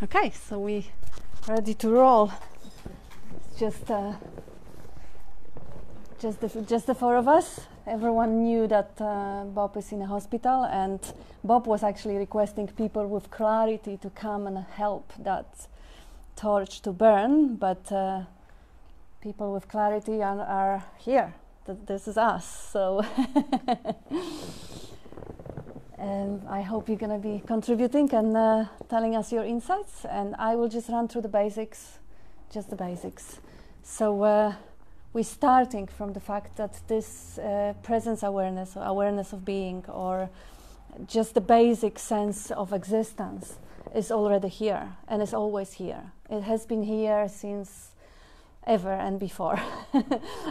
Okay, so we ready to roll. It's just the four of us. Everyone knew that Bob is in a hospital, and Bob was actually requesting people with clarity to come and help that torch to burn, but people with clarity are here. This is us, so I hope you're going to be contributing and telling us your insights, and I will just run through the basics, just the basics. So we're starting from the fact that this presence awareness, or awareness of being, or just the basic sense of existence is already here and is always here. It has been here since ever and before,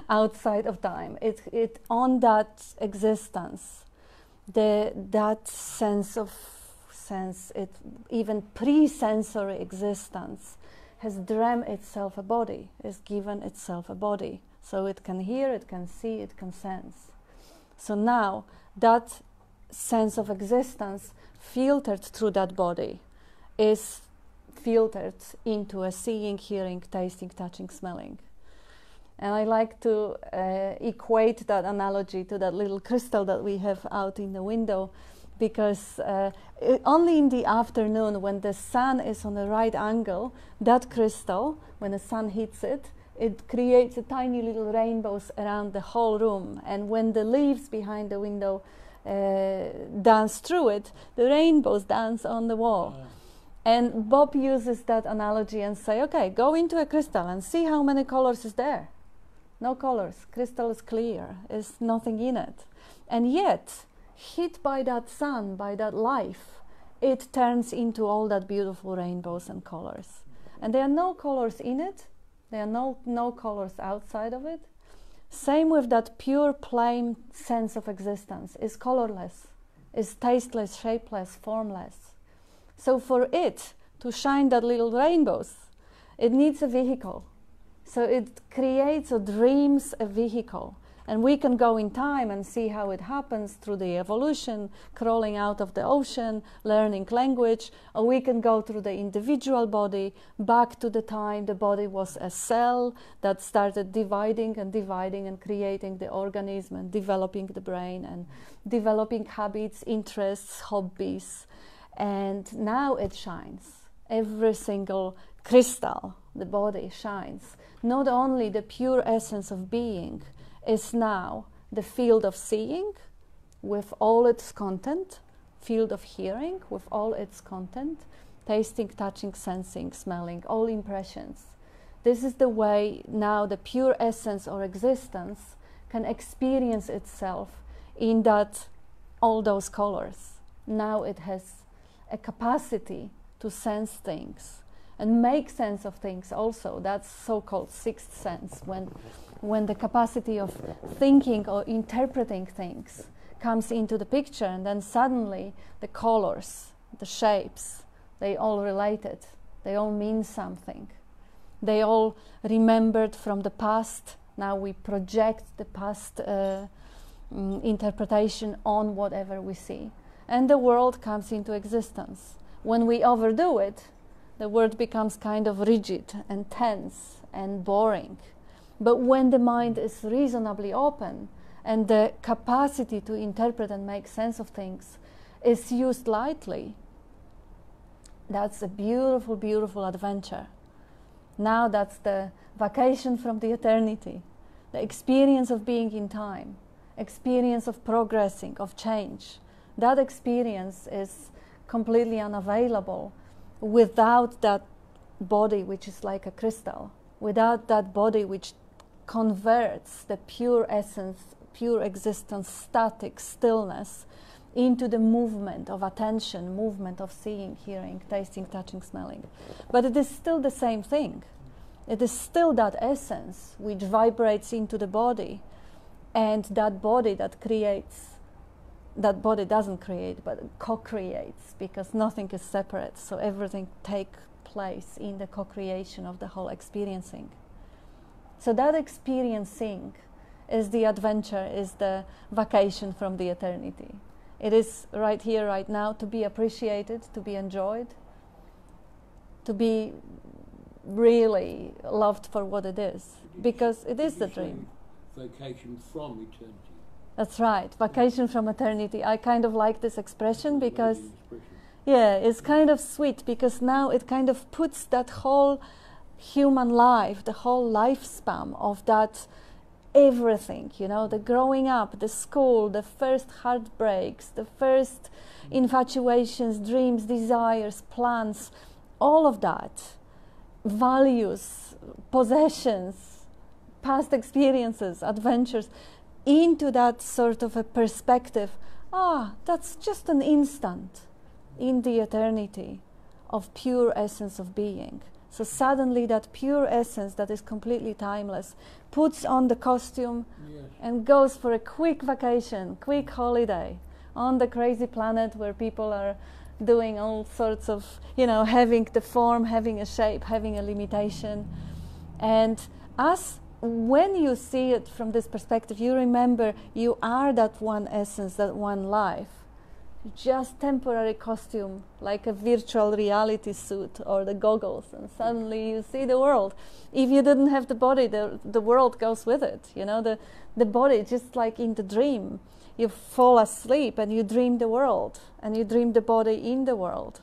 outside of time. It on that existence, that sense, it even pre-sensory existence has dreamt itself a body, is given itself a body. So it can hear, it can see, it can sense. So now that sense of existence filtered through that body is filtered into a seeing, hearing, tasting, touching, smelling. And I like to equate that analogy to that little crystal that we have out in the window, because only in the afternoon, when the sun is on the right angle, that crystal, when the sun hits it, it creates a tiny little rainbows around the whole room. And when the leaves behind the window dance through it, the rainbows dance on the wall. And Bob uses that analogy and say, okay, go into a crystal and see how many colors is there. No colors. Crystal is clear. There's nothing in it. And yet, hit by that sun, by that life, it turns into all that beautiful rainbows and colors. And there are no colors in it. There are no colors outside of it. Same with that pure, plain sense of existence. It's colorless. It's tasteless, shapeless, formless. So for it to shine that little rainbows, it needs a vehicle. So it creates or dreams a vehicle. And we can go in time and see how it happens through the evolution, crawling out of the ocean, learning language, or we can go through the individual body, back to the time the body was a cell that started dividing and creating the organism and developing the brain and developing habits, interests, hobbies. And now it shines. Every single crystal, the body shines. Not only the pure essence of being is now the field of seeing with all its content, field of hearing with all its content, tasting, touching, sensing, smelling, all impressions. This is the way now the pure essence or existence can experience itself in that all those colors. Now it has a capacity to sense things and make sense of things also. That's so-called sixth sense, when the capacity of thinking or interpreting things comes into the picture, and then suddenly the colors, the shapes, they all related. They all mean something. They all remembered from the past. Now we project the past interpretation on whatever we see. And the world comes into existence. When we overdo it, the world becomes kind of rigid and tense and boring. But when the mind is reasonably open and the capacity to interpret and make sense of things is used lightly, that's a beautiful, beautiful adventure. Now that's the vacation from the eternity, the experience of being in time, experience of progressing, of change. That experience is completely unavailable without that body which is like a crystal, without that body which converts the pure essence, pure existence, static stillness into the movement of attention, movement of seeing, hearing, tasting, touching, smelling. But it is still the same thing. It is still that essence which vibrates into the body, and that body that creates. That body doesn't create, but co-creates, because nothing is separate, so everything takes place in the co-creation of the whole experiencing. So that experiencing is the adventure, is the vacation from the eternity. It is right here, right now, to be appreciated, to be enjoyed, to be really loved for what it is, because it is the dream. Vacation from eternity. That's right, vacation from eternity. I kind of like this expression because, yeah, it's kind of sweet, because now it kind of puts that whole human life, the whole lifespan of that everything, you know, the growing up, the school, the first heartbreaks, the first infatuations, dreams, desires, plans, all of that, values, possessions, past experiences, adventures, into that sort of a perspective. That's just an instant in the eternity of pure essence of being. So suddenly that pure essence that is completely timeless puts on the costume, yes, and goes for a quick vacation, quick holiday on the crazy planet where people are doing all sorts of, you know, having the form, having a shape, having a limitation. And when you see it from this perspective, you remember you are that one essence, that one life. Just temporary costume, like a virtual reality suit or the goggles, and suddenly you see the world. If you didn't have the body, the world goes with it. You know, the body, just like in the dream, you fall asleep and you dream the world, and you dream the body in the world.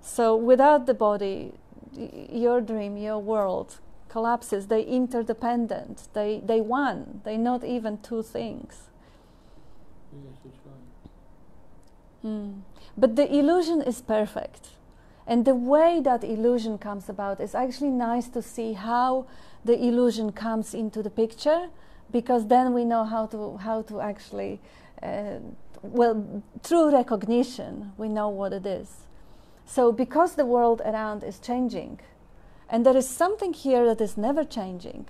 So without the body, your dream, your world collapses. They're interdependent. They one. They're not even two things. Yes, that's right. But the illusion is perfect, and the way that illusion comes about is actually nice to see how the illusion comes into the picture, because then we know how to actually, through recognition, we know what it is. So because the world around is changing, and there is something here that is never changing,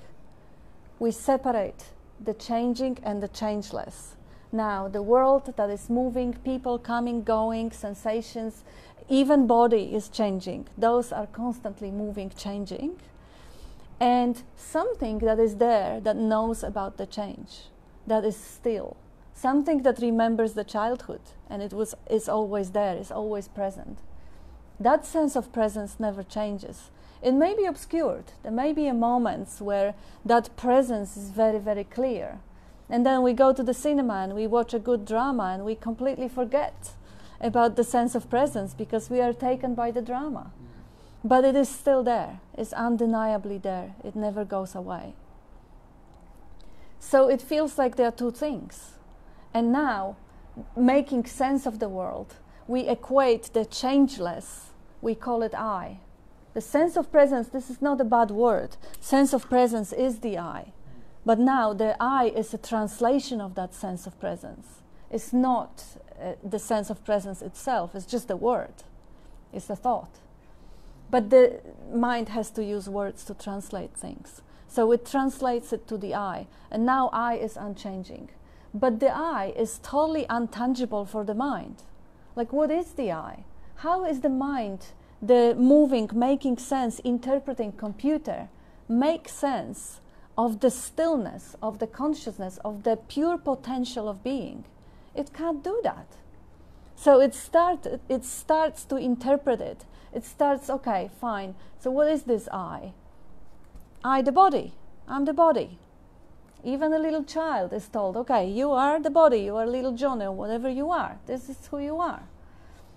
we separate the changing and the changeless. Now, the world that is moving, people coming, going, sensations, even body is changing. Those are constantly moving, changing. And something that is there that knows about the change, that is still. Something that remembers the childhood, and is always there, is always present. That sense of presence never changes. It may be obscured. There may be moments where that presence is very, very clear. And then we go to the cinema and we watch a good drama and we completely forget about the sense of presence because we are taken by the drama. But it is still there. It's undeniably there. It never goes away. So it feels like there are two things. And now, making sense of the world, we equate the changeless, we call it I. The sense of presence, this is not a bad word. Sense of presence is the I. But now the I is a translation of that sense of presence. It's not the sense of presence itself, it's just a word. It's a thought. But the mind has to use words to translate things. So it translates it to the I. And now I is unchanging. But the I is totally untangible for the mind. Like, what is the I? How is the mind, the moving, making sense, interpreting computer, make sense of the stillness, of the consciousness, of the pure potential of being? It can't do that. So it starts to interpret it. It starts, okay, fine. So what is this I? I, the body. I'm the body. Even a little child is told, okay, you are the body, you are little John, or whatever you are. This is who you are.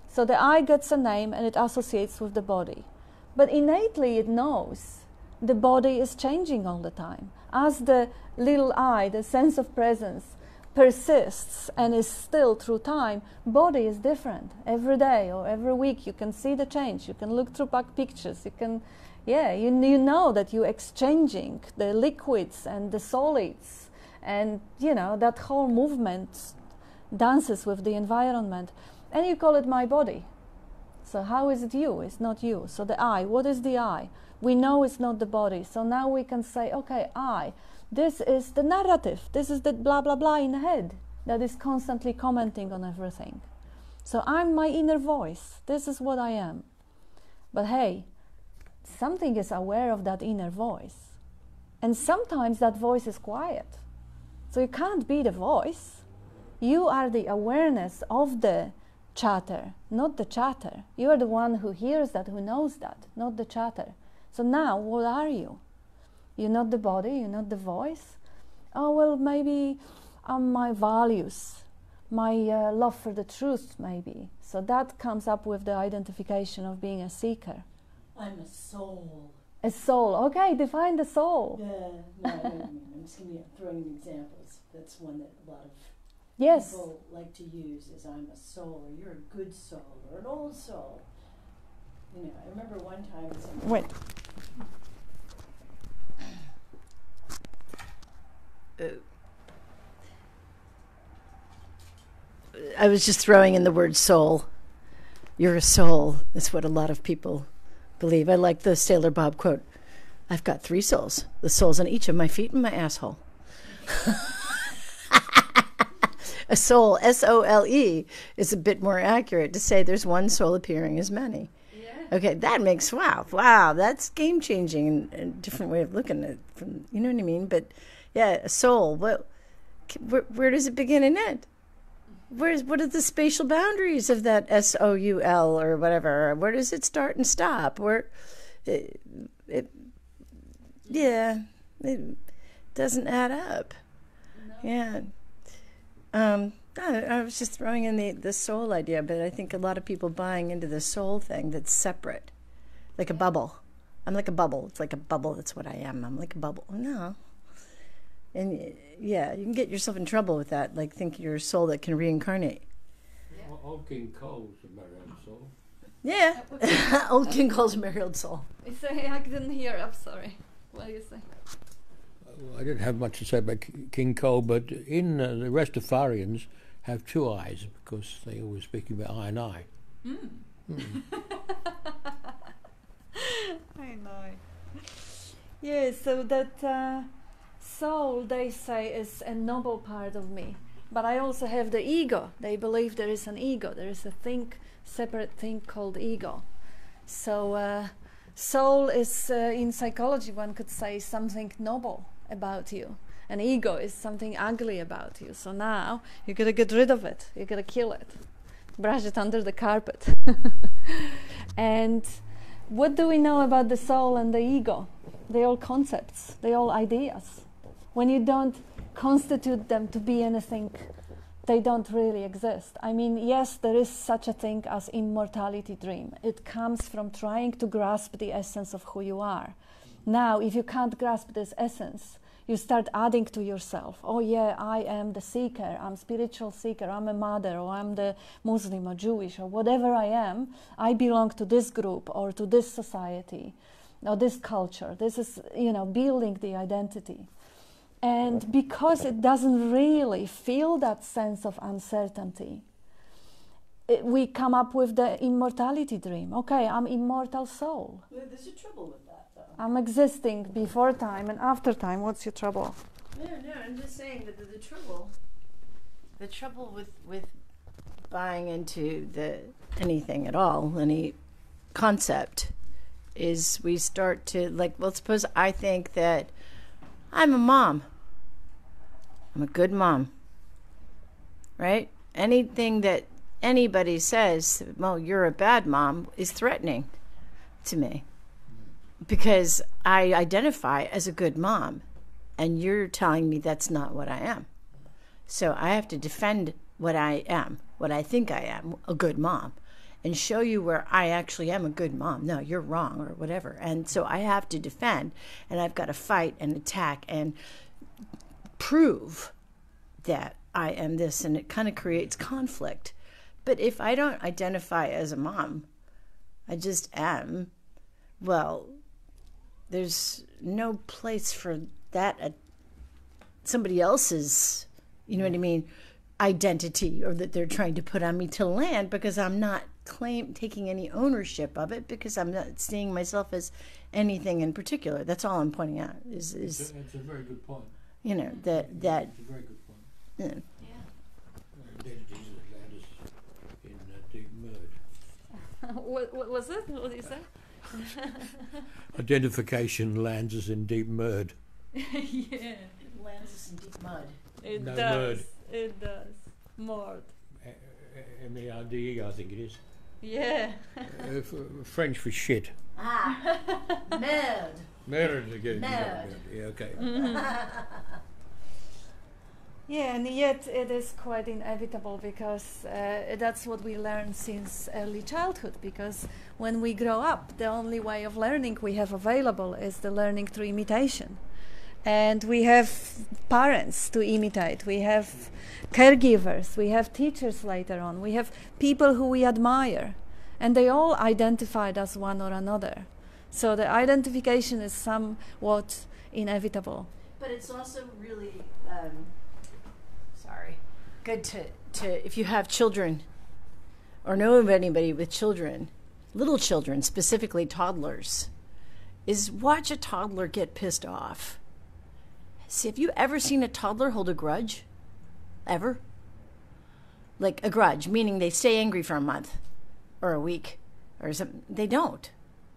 So the I gets a name and it associates with the body. But innately it knows the body is changing all the time. As the little I, the sense of presence, persists and is still through time, body is different. Every day or every week you can see the change. You can look through back pictures. You can, you know that you're exchanging the liquids and the solids, and that whole movement dances with the environment. And you call it my body. So how is it you? It's not you. So the I, what is the I? We know it's not the body. So now we can say, okay, this is the narrative. This is the blah, blah, blah in the head that is constantly commenting on everything. So I'm my inner voice. This is what I am. But hey, something is aware of that inner voice. And sometimes that voice is quiet. So you can't be the voice. You are the awareness of the chatter, not the chatter. You are the one who hears that, who knows that, not the chatter. So now, what are you? You're not the body, you're not the voice. Oh, well, maybe my values, my love for the truth, maybe. So that comes up with the identification of being a seeker. I'm a soul. A soul. Okay, define the soul. Yeah, no, I know what you mean. I'm just throwing in examples. That's one that a lot of Yes. people like to use is I'm a soul, or you're a good soul, or an old soul. You know, I remember one time Wait. I was just throwing in the word soul. You're a soul. That's what a lot of people believe. I like the Sailor Bob quote. I've got 3 souls. The soul's on each of my feet and my asshole. A soul, S-O-L-E, is a bit more accurate to say there's one soul appearing as many. Yeah. Okay, that makes, wow, that's game-changing and a different way of looking at it. From, you know what I mean? But, yeah, a soul, where does it begin and end? What are the spatial boundaries of that S-O-U-L or whatever? Where does it start and stop? It doesn't add up. No. Yeah. I was just throwing in the soul idea, but I think a lot of people buying into the soul thing that's separate, like a bubble. I'm like a bubble. It's like a bubble. That's what I am. I'm like a bubble. No. And yeah, you can get yourself in trouble with that. Like think you're a soul that can reincarnate. Yeah. Old King Cole's a merry old soul. Yeah. Old King Cole's a merry old soul. I didn't hear. I'm sorry. What do you say? Well, I didn't have much to say about King Cole, but in the Rastafarians have 2 eyes because they always speaking about I and I. I know. Yeah, so that soul, they say, is a noble part of me. But I also have the ego. They believe there is an ego. There is a separate thing called ego. So soul is, in psychology, one could say, something noble about you. An ego is something ugly about you. So now you gotta get rid of it. You gotta kill it. Brush it under the carpet. And what do we know about the soul and the ego? They're all concepts. They're all ideas. When you don't constitute them to be anything, they don't really exist. I mean, yes, there is such a thing as immortality dream. It comes from trying to grasp the essence of who you are. Now, if you can't grasp this essence, you start adding to yourself. Oh yeah, I am the seeker, I'm spiritual seeker, I'm a mother, or I'm the Muslim or Jewish, or whatever I am. I belong to this group or to this society or this culture. This is, building the identity. And because it doesn't really feel that sense of uncertainty, we come up with the immortality dream. Okay, I'm immortal soul. There's a trouble with that, though. I'm existing before time and after time. What's your trouble? No, I'm just saying that the trouble with buying into anything at all, any concept, is we start to, suppose I think that I'm a mom. I'm a good mom, right? Anything that anybody says, well, you're a bad mom, is threatening to me because I identify as a good mom and you're telling me that's not what I am. So I have to defend what I am, what I think I am, a good mom, and show you where I actually am a good mom. No, you're wrong or whatever. And so I have to defend, and I've got to fight and attack and prove that I am this, and it kind of creates conflict. But if I don't identify as a mom, I just am, well, there's no place for that somebody else's, you know what I mean, identity or that they're trying to put on me to land, because I'm not taking any ownership of it, because I'm not seeing myself as anything in particular. That's all I'm pointing out. It's a very good point. You know, that it's a very good point. Yeah. Identities that land us in deep mud. What was it? What did you say? Identification lands us in deep mud. Yeah. It lands us in deep mud. It No does. mud. It does. Mud. M-E-R-D-E, I think it is. Yeah. French for shit. Ah, merde. Merde again. Merde. Yeah, okay. Yeah, and yet it is quite inevitable because that's what we learn since early childhood. Because when we grow up, the only way of learning we have available is the learning through imitation. And we have parents to imitate, we have caregivers, we have teachers later on, we have people who we admire, and they all identified as one or another. So the identification is somewhat inevitable. But it's also really, good to if you have children or know of anybody with children, little children, specifically toddlers, is watch a toddler get pissed off. See, have you ever seen a toddler hold a grudge? Ever? Like a grudge, meaning they stay angry for a month or a week or something. They don't,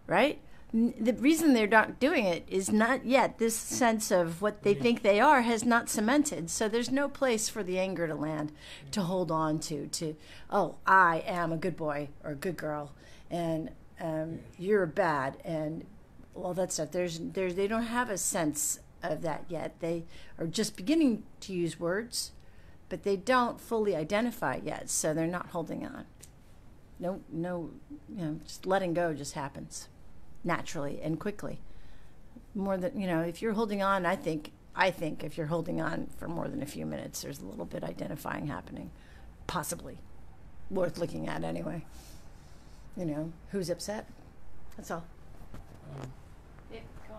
right? The reason they're not doing it is not yet this sense of what they think they are has not cemented. So there's no place for the anger to land, to hold on to, oh, I am a good boy or a good girl, and you're bad, and all that stuff. They don't have a sense of that yet. They are just beginning to use words, but they don't fully identify yet, so they're not holding on. No, just letting go just happens naturally and quickly. More than, if you're holding on, I think if you're holding on for more than a few minutes, there's a little bit identifying happening, possibly worth looking at anyway. Who's upset? That's all. Yeah, go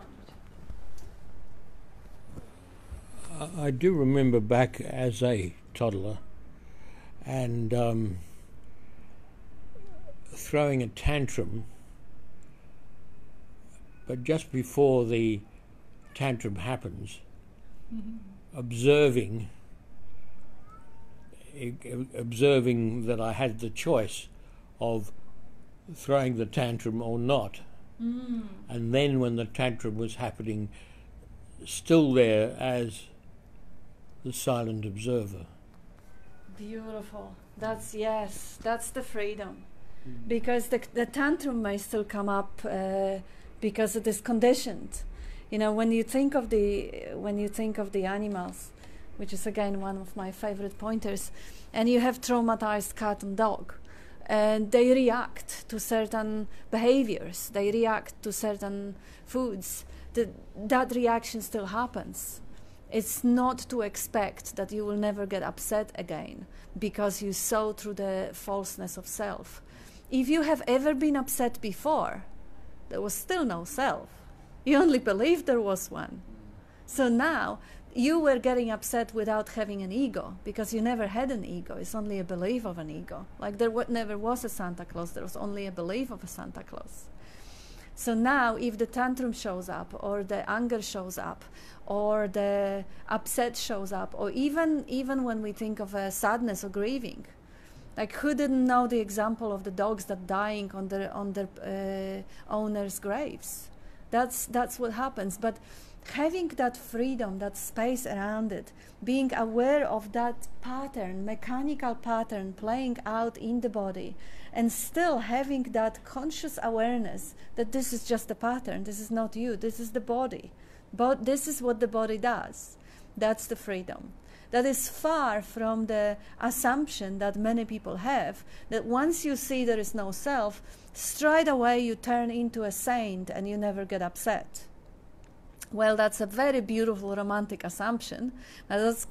on. I do remember back as a toddler and throwing a tantrum, but just before the tantrum happens, observing that I had the choice of throwing the tantrum or not. And then when the tantrum was happening, still there as the silent observer. Beautiful. That's the freedom. Because the tantrum may still come up because it is conditioned. When you think of the animals, which is again one of my favorite pointers, and you have traumatized cat and dog, and they react to certain behaviors, they react to certain foods, that reaction still happens. It's not to expect that you will never get upset again because you saw through the falseness of self. If you have ever been upset before, there was still no self. You only believed there was one. So now you were getting upset without having an ego because you never had an ego. It's only a belief of an ego. Like there never was a Santa Claus. There was only a belief of a Santa Claus. So now if the tantrum shows up or the anger shows up or the upset shows up or even when we think of sadness or grieving, like who didn't know the example of the dogs that dying on their owners' graves? That's what happens. But having that freedom, that space around it, being aware of that pattern, mechanical pattern playing out in the body, and still having that conscious awareness that this is just a pattern, this is not you, this is the body. But this is what the body does. That's the freedom. That is far from the assumption that many people have, that once you see there is no self, straight away you turn into a saint and you never get upset. Well, that's a very beautiful romantic assumption, but that's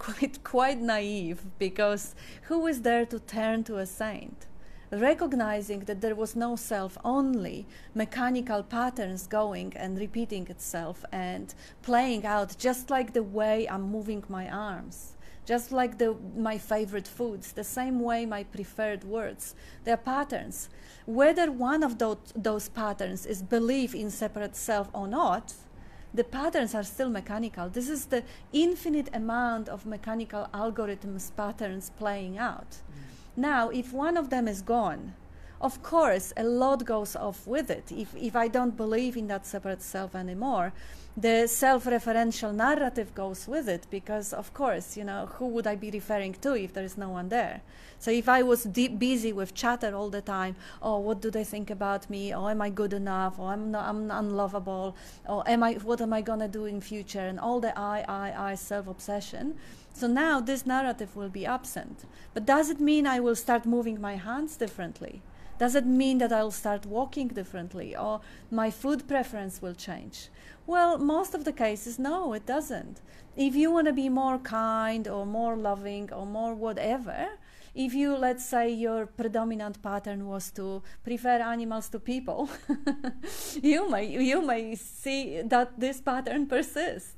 quite naive, because who is there to turn to a saint? Recognizing that there was no self, only mechanical patterns going and repeating itself and playing out, just like the way I'm moving my arms. Just like my favorite foods, the same way my preferred words. They're patterns. Whether one of those patterns is belief in separate self or not, the patterns are still mechanical. This is the infinite amount of mechanical algorithms, patterns playing out. Now, if one of them is gone, of course, a lot goes off with it. If I don't believe in that separate self anymore, the self-referential narrative goes with it, because, of course, you know, who would I be referring to if there is no one there? So if I was busy with chatter all the time, oh, what do they think about me? Oh, am I good enough? Or I'm unlovable? Or what am I gonna do in future? And all the I self-obsession. So now this narrative will be absent. But does it mean I will start moving my hands differently? Does it mean that I'll start walking differently, or my food preference will change? Well, most of the cases, no, it doesn't. If you want to be more kind or more loving or more whatever, if you, let's say, your predominant pattern was to prefer animals to people, you may see that this pattern persists.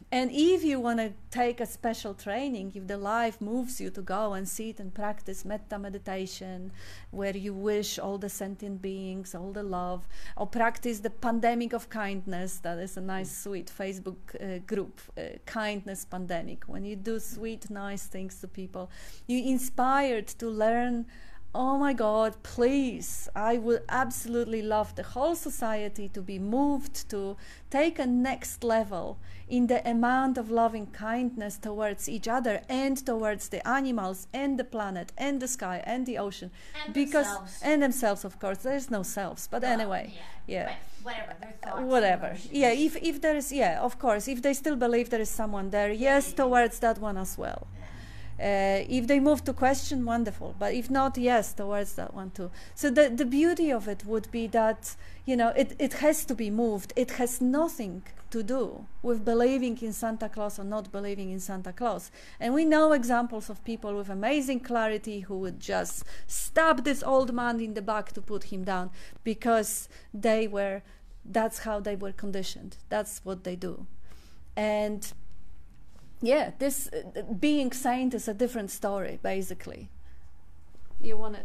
And if you want to take a special training, if the life moves you to go and sit and practice metta meditation, where you wish all the sentient beings, all the love, or practice the pandemic of kindness, that is a nice, sweet Facebook group, kindness pandemic. When you do sweet, nice things to people, you're inspired to learn, oh my God, please, I would absolutely love the whole society to be moved to take a next level in the amount of loving kindness towards each other and towards the animals and the planet and the sky and the ocean. And themselves, of course. There's no selves, but anyway, yeah. But whatever, their thoughts. Whatever. Yeah, if there is, yeah, of course, if they still believe there is someone there, yes, towards that one as well. If they move to question, wonderful. But if not, yes, towards that one too. So the beauty of it would be that, you know, it has to be moved. It has nothing to do with believing in Santa Claus or not believing in Santa Claus. And we know examples of people with amazing clarity who would just stab this old man in the back to put him down because that's how they were conditioned. That's what they do. And yeah, this being saint is a different story, basically. You want to?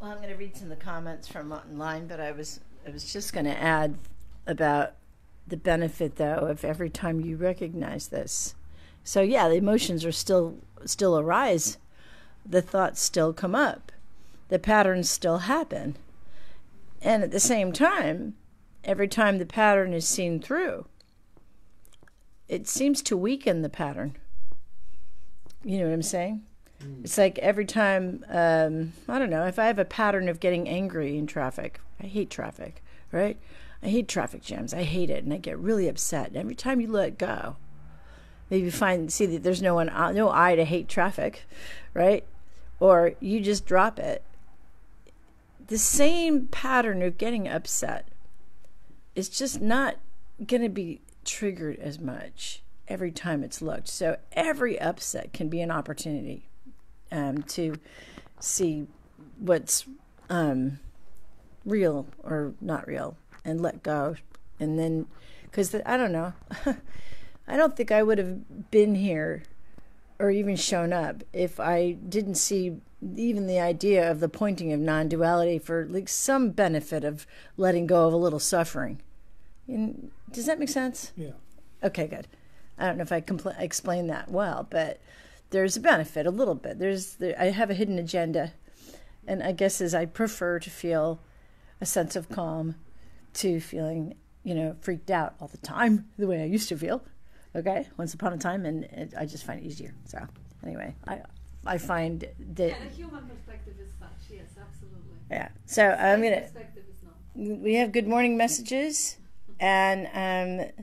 Well, I'm going to read some of the comments from online, but I was just going to add about the benefit, though, of every time you recognize this. So yeah, the emotions are still arise, the thoughts still come up, the patterns still happen, and at the same time, every time the pattern is seen through, it seems to weaken the pattern. You know what I'm saying? It's like every time, I don't know, if I have a pattern of getting angry in traffic, I hate traffic, right? I hate traffic jams. I hate it, and I get really upset. And every time you let go, maybe see that there's no I to hate traffic, right? Or you just drop it. The same pattern of getting upset is just not going to be triggered as much every time it's looked. So every upset can be an opportunity to see what's real or not real and let go. And then, because I don't know, I don't think I would have been here or even shown up if I didn't see even the idea of the pointing of non-duality for like some benefit of letting go of a little suffering. And does that make sense? Yeah. Okay, good. I don't know if I explained that well, but there's a benefit, a little bit. I have a hidden agenda, and I guess as I prefer to feel a sense of calm to feeling, freaked out all the time, the way I used to feel, okay, once upon a time, and I just find it easier. So anyway, I find that... Yeah, the human perspective is such, yes, absolutely. Yeah, so I'm going to... Perspective is not. We have good morning messages. And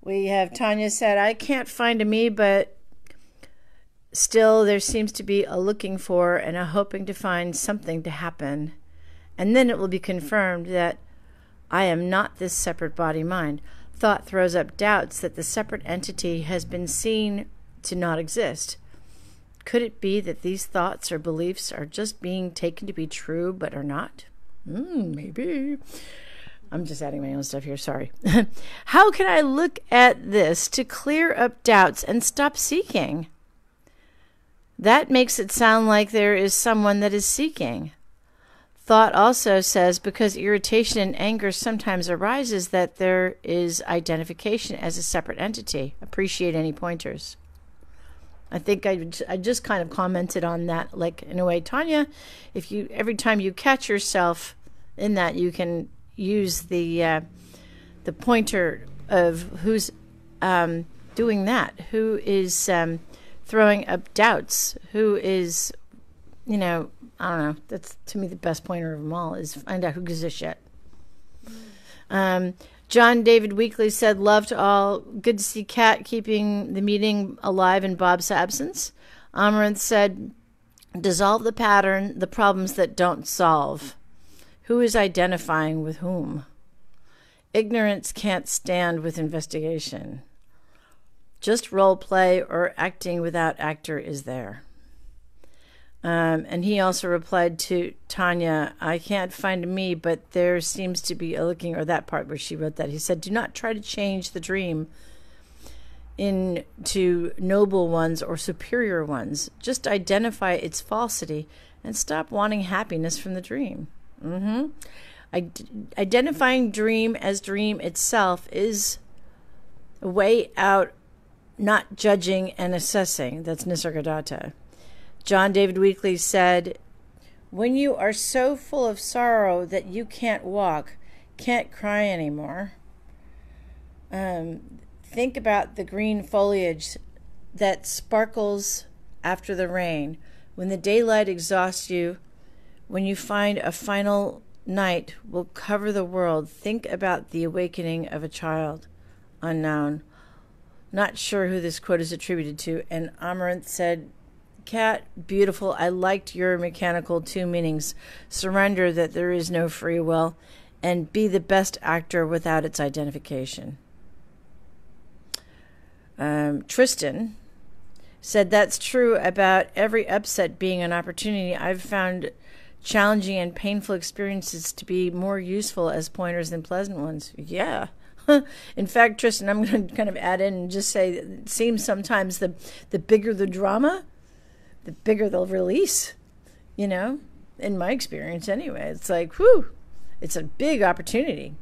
we have Tanya said, I can't find a me, but still there seems to be a looking for and a hoping to find something to happen. And then it will be confirmed that I am not this separate body-mind. Thought throws up doubts that the separate entity has been seen to not exist. Could it be that these thoughts or beliefs are just being taken to be true but are not? Maybe. I'm just adding my own stuff here, sorry. How can I look at this to clear up doubts and stop seeking? That makes it sound like there is someone that is seeking. Thought also says because irritation and anger sometimes arises that there is identification as a separate entity. Appreciate any pointers. I think I just kind of commented on that, like, in a way, Tanya, if you every time you catch yourself in that, you can use the pointer of who's doing that, who is throwing up doubts, who is, I don't know. That's, to me, the best pointer of them all, is find out who gives a shit. John David Weekly said, love to all. Good to see Kat keeping the meeting alive in Bob's absence. Amaranth said, dissolve the pattern, the problems that don't solve. Who is identifying with whom? Ignorance can't stand with investigation. Just role play or acting without actor is there. And he also replied to Tanya, I can't find me, but there seems to be a looking, or that part where she wrote that. He said, do not try to change the dream into noble ones or superior ones. Just identify its falsity and stop wanting happiness from the dream. Identifying dream as dream itself is a way out, not judging and assessing. That's Nisargadatta. John David Weekly said, when you are so full of sorrow that you can't walk, can't cry anymore, think about the green foliage that sparkles after the rain. When the daylight exhausts you, when you find a final night will cover the world, think about the awakening of a child. Unknown. Not sure who this quote is attributed to. And Amaranth said, Kat, beautiful. I liked your mechanical two meanings. Surrender that there is no free will, and be the best actor without its identification. Tristan said, that's true about every upset being an opportunity. I've found challenging and painful experiences to be more useful as pointers than pleasant ones. Yeah. In fact, Tristan, I'm going to kind of add in and just say that it seems sometimes the bigger the drama, the bigger they'll release, in my experience anyway. It's like, whew, it's a big opportunity.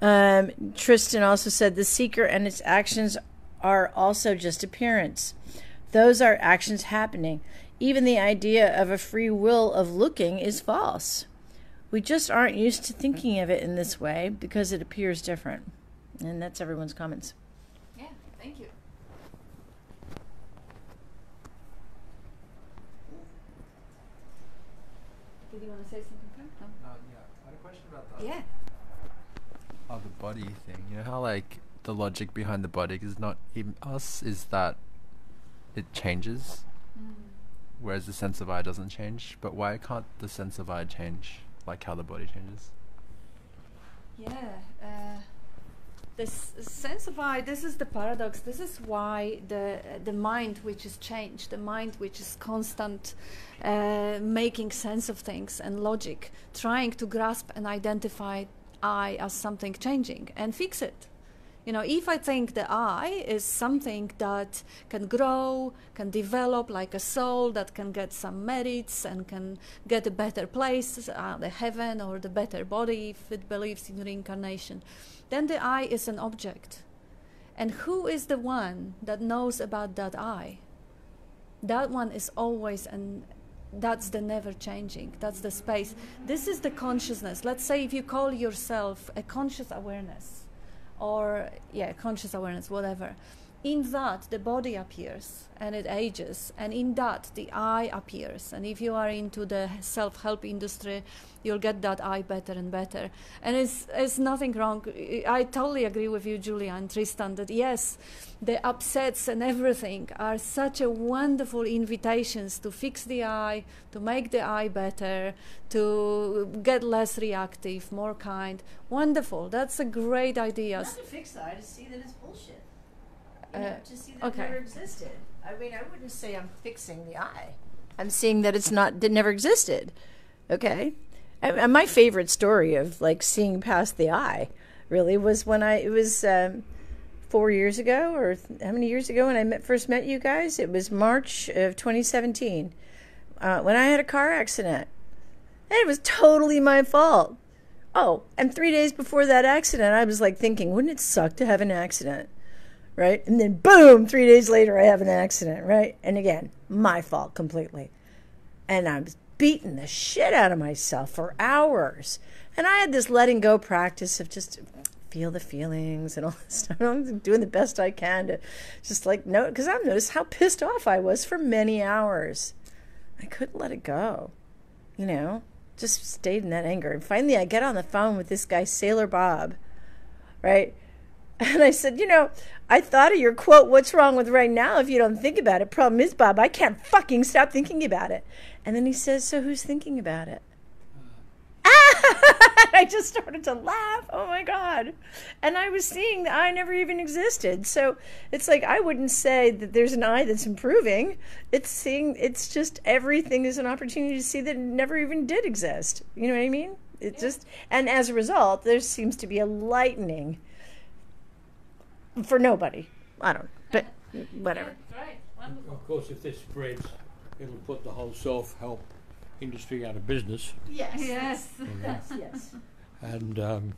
Tristan also said, the seeker and its actions are also just appearance. Those are actions happening. Even the idea of a free will of looking is false. We just aren't used to thinking of it in this way because it appears different. And that's everyone's comments. Yeah, thank you. Did you want to say something, Frank? No? Yeah, I had a question about that. Yeah. Oh, the body thing. You know how, like, the logic behind the body is not even us, is that it changes, whereas the sense of I doesn't change. But why can't the sense of I change, like how the body changes? Yeah. This sense of I, this is the paradox. This is why the mind which is changed, the mind which is constant making sense of things and logic, trying to grasp and identify I as something changing and fix it. If I think the I is something that can grow, can develop like a soul, that can get some merits and can get a better place, the heaven or the better body, if it believes in reincarnation, then the I is an object. And who is the one that knows about that I? That one is always, and that's the never changing, that's the space. This is the consciousness. Let's say if you call yourself a conscious awareness, or conscious awareness, whatever. In that, the body appears and it ages, and in that, the I appears. And if you are into the self-help industry, you'll get that I better and better. And it's nothing wrong. I totally agree with you, Julia and Tristan, that yes, the upsets and everything are such a wonderful invitations to fix the I, to make the I better, to get less reactive, more kind. Wonderful. That's a great idea. Not to fix the I, to see that it's bullshit. To see that okay. it never existed. I mean, I wouldn't say I'm fixing the I. I'm seeing that that never existed. Okay? And my favorite story of, like, seeing past the I, really, was when it was 4 years ago, or how many years ago when I first met you guys? It was March of 2017, when I had a car accident. And it was totally my fault. Oh, and 3 days before that accident, I was, like, thinking, wouldn't it suck to have an accident? right? And then boom, 3 days later I have an accident, right? And again, my fault completely. And I'm beating the shit out of myself for hours. And I had this letting go practice of just feel the feelings and all this stuff. I'm doing the best I can to just like know, because I've noticed how pissed off I was for many hours. I couldn't let it go, you know, just stayed in that anger. And finally I get on the phone with this guy, Sailor Bob, right? And I said, you know, I thought of your quote, what's wrong with right now if you don't think about it? Problem is, Bob, I can't fucking stop thinking about it. And then he says, so who's thinking about it? I just started to laugh. Oh my God. And I was seeing that I never even existed. So it's like, I wouldn't say that there's an I that's improving. It's just everything is an opportunity to see that it never even did exist. You know what I mean? It just, and as a result, there seems to be a lightening for nobody. I don't know, but whatever. Right. Wonderful. Of course, if this spreads, it'll put the whole self-help industry out of business. Yes. Yes. Yes. And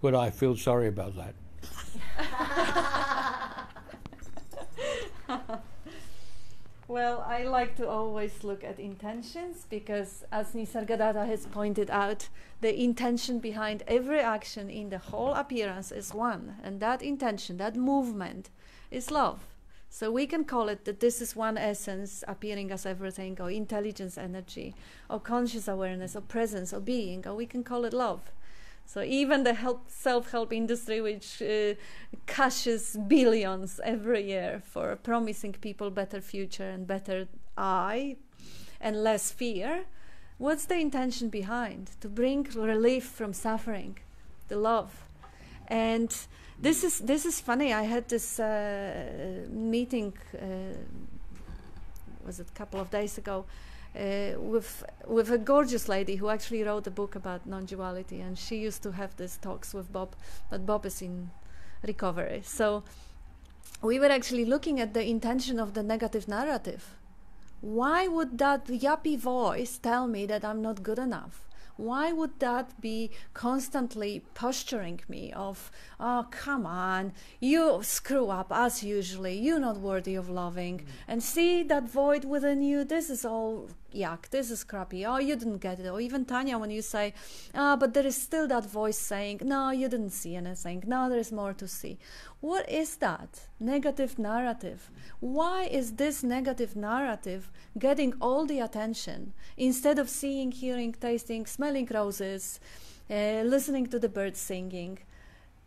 would I feel sorry about that? Well, I like to always look at intentions because, as Nisargadatta has pointed out, the intention behind every action in the whole appearance is one, and that intention, that movement, is love. So we can call it that this is one essence appearing as everything, or intelligence, energy, or conscious awareness, or presence, or being, or we can call it love. So even the self-help industry, which cashes billions every year for promising people better future and better I and less fear, what's the intention behind? To bring relief from suffering, the love. And this is funny. I had this meeting, was it a couple of days ago, with a gorgeous lady who actually wrote a book about non-duality, and she used to have these talks with Bob, but Bob is in recovery. So we were actually looking at the intention of the negative narrative. Why would that yuppie voice tell me that I'm not good enough? Why would that be constantly posturing me of, oh, come on, you screw up as usually, you're not worthy of loving, and see that void within you, this is all yuck, this is crappy, oh, you didn't get it. Or even Tanya, when you say, but there is still that voice saying, no, you didn't see anything, no, there is more to see. What is that negative narrative? Why is this negative narrative getting all the attention instead of seeing, hearing, tasting, smelling roses, listening to the birds singing?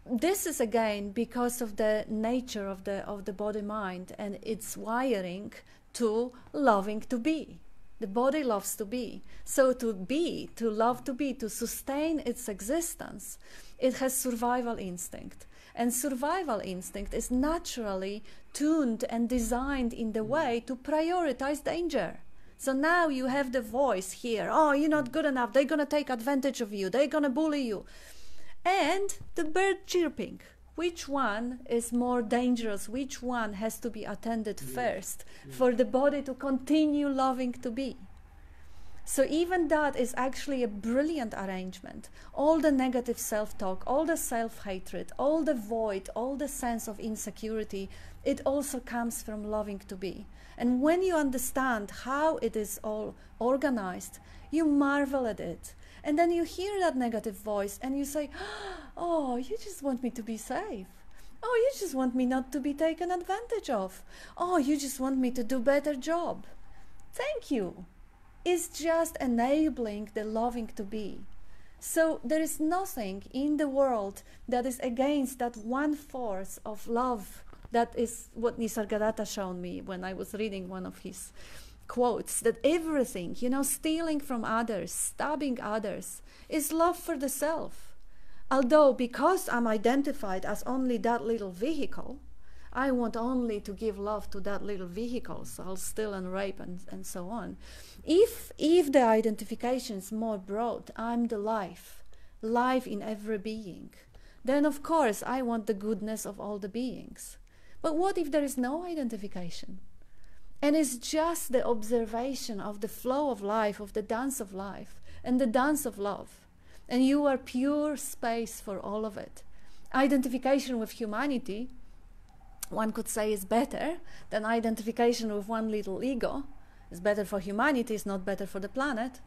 This is again because of the nature of the body mind and its wiring to loving to be. The body loves to be. So to be, to love to be, to sustain its existence, it has survival instinct. And survival instinct is naturally tuned and designed in the way to prioritize danger. So now you have the voice here, oh, you're not good enough, they're going to take advantage of you, they're going to bully you. And the bird chirping. Which one is more dangerous? Which one has to be attended first for the body to continue loving to be? So even that is actually a brilliant arrangement. All the negative self-talk, all the self-hatred, all the void, all the sense of insecurity, it also comes from loving to be. And when you understand how it is all organized, you marvel at it. And then you hear that negative voice and you say, oh, you just want me to be safe. Oh, you just want me not to be taken advantage of. Oh, you just want me to do a better job. Thank you. It's just enabling the loving to be. So there is nothing in the world that is against that one force of love. That is what Nisargadatta showed me when I was reading one of his quotes, that everything, stealing from others, stabbing others, is love for the self. Although because I'm identified as only that little vehicle, I want only to give love to that little vehicle, so I'll steal and rape and so on. If the identification is more broad, I'm the life in every being, then of course I want the goodness of all the beings. But what if there is no identification? And it's just the observation of the flow of life, of the dance of life, and the dance of love. And you are pure space for all of it. Identification with humanity one could say is better than identification with one little ego. It's better for humanity, it's not better for the planet,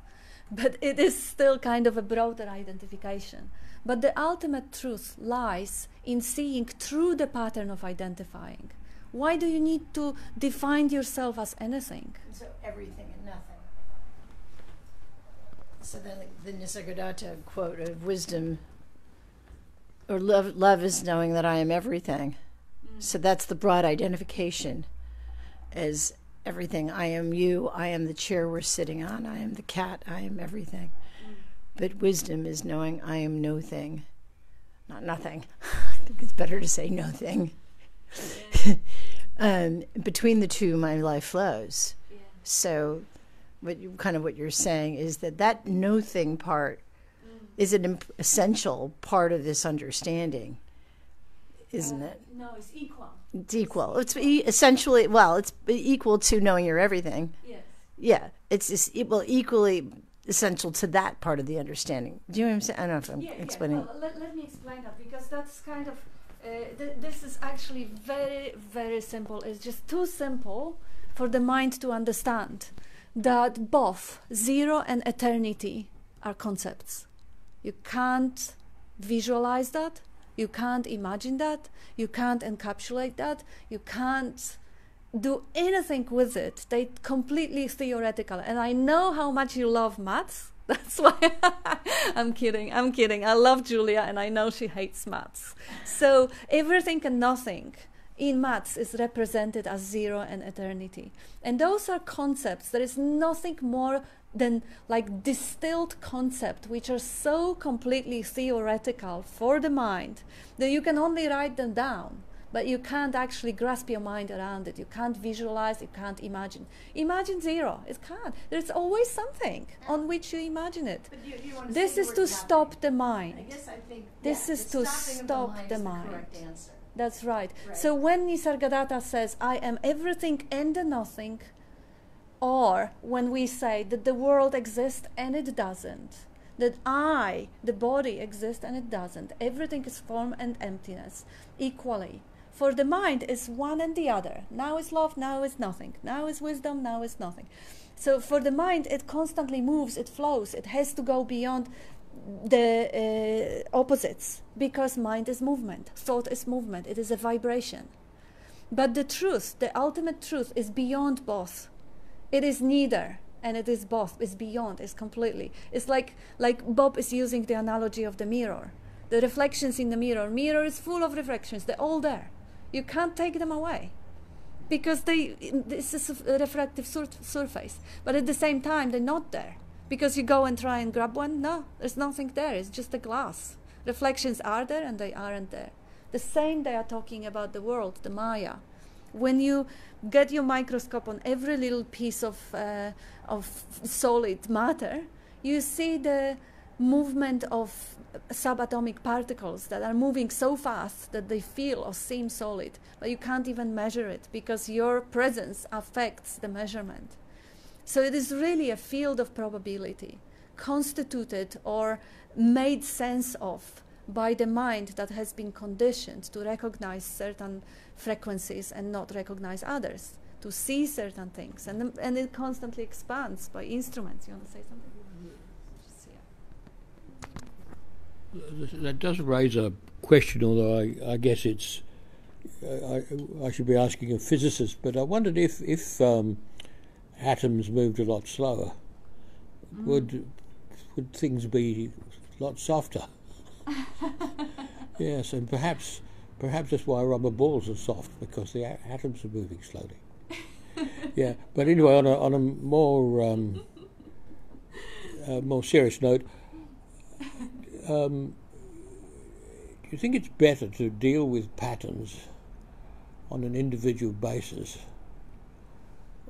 but it is still kind of a broader identification. But the ultimate truth lies in seeing through the pattern of identifying. Why do you need to define yourself as anything? So everything and nothing. So then the Nisargadatta quote of wisdom, or love is knowing that I am everything. So that's the broad identification as everything. I am you, I am the chair we're sitting on, I am the cat, I am everything. But wisdom is knowing I am no thing, not nothing. I think it's better to say no thing. Between the two, my life flows. Yeah. So what you're saying is that no thing part is an essential part of this understanding, isn't it? No, it's equal. It's equal. It's essentially, well, it's equal to knowing you're everything. Yes. Yeah, it's equally essential to that part of the understanding. Do you know what I'm saying? I don't know if I'm explaining. Well, let me explain that, because that's kind of, this is actually very, very simple. It's just too simple for the mind to understand that both zero and eternity are concepts. You can't visualize that. You can't imagine that. You can't encapsulate that. You can't do anything with it. They're completely theoretical. And I know how much you love maths. That's why I'm kidding. I love Julia, and I know she hates maths. So everything and nothing in maths is represented as zero and eternity. And those are concepts. There is nothing more than like distilled concepts, which are so completely theoretical for the mind that you can only write them down, but you can't actually grasp your mind around it. You can't visualize, you can't imagine. Imagine zero. It can't. There's always something on which you imagine it. But you want to this is to stop the mind. I guess I think this is to stop the is mind. The correct answer. That's right. Right. So when Nisargadatta says, I am everything and the nothing, or when we say that the world exists and it doesn't, that I, the body, exists and it doesn't, everything is form and emptiness equally. For the mind is one and the other. Now is love, now is nothing. Now is wisdom, now is nothing. So for the mind, it constantly moves, it flows, it has to go beyond the opposites, because mind is movement, thought is movement, it is a vibration. But the truth, the ultimate truth, is beyond both. It is neither, and it is both. It's beyond, it's completely. It's like Bob is using the analogy of the mirror. The reflections in the mirror is full of reflections, they're all there. You can't take them away, because this is a reflective surface. But at the same time, they're not there. Because you go and try and grab one, no, there's nothing there, it's just a glass. Reflections are there and they aren't there. The same they are talking about the world, the Maya. When you get your microscope on every little piece of solid matter, you see the movement of subatomic particles that are moving so fast that they feel or seem solid, but you can't even measure it because your presence affects the measurement. So it is really a field of probability, constituted or made sense of by the mind that has been conditioned to recognize certain frequencies and not recognize others, to see certain things. And it constantly expands by instruments. You want to say something? Just, yeah. That does raise a question, although I guess it's I should be asking a physicist, but I wondered if atoms moved a lot slower, would things be a lot softer? Yes, and perhaps that's why rubber balls are soft, because the atoms are moving slowly. Yeah, but anyway, on a more serious note, do you think it's better to deal with patterns on an individual basis,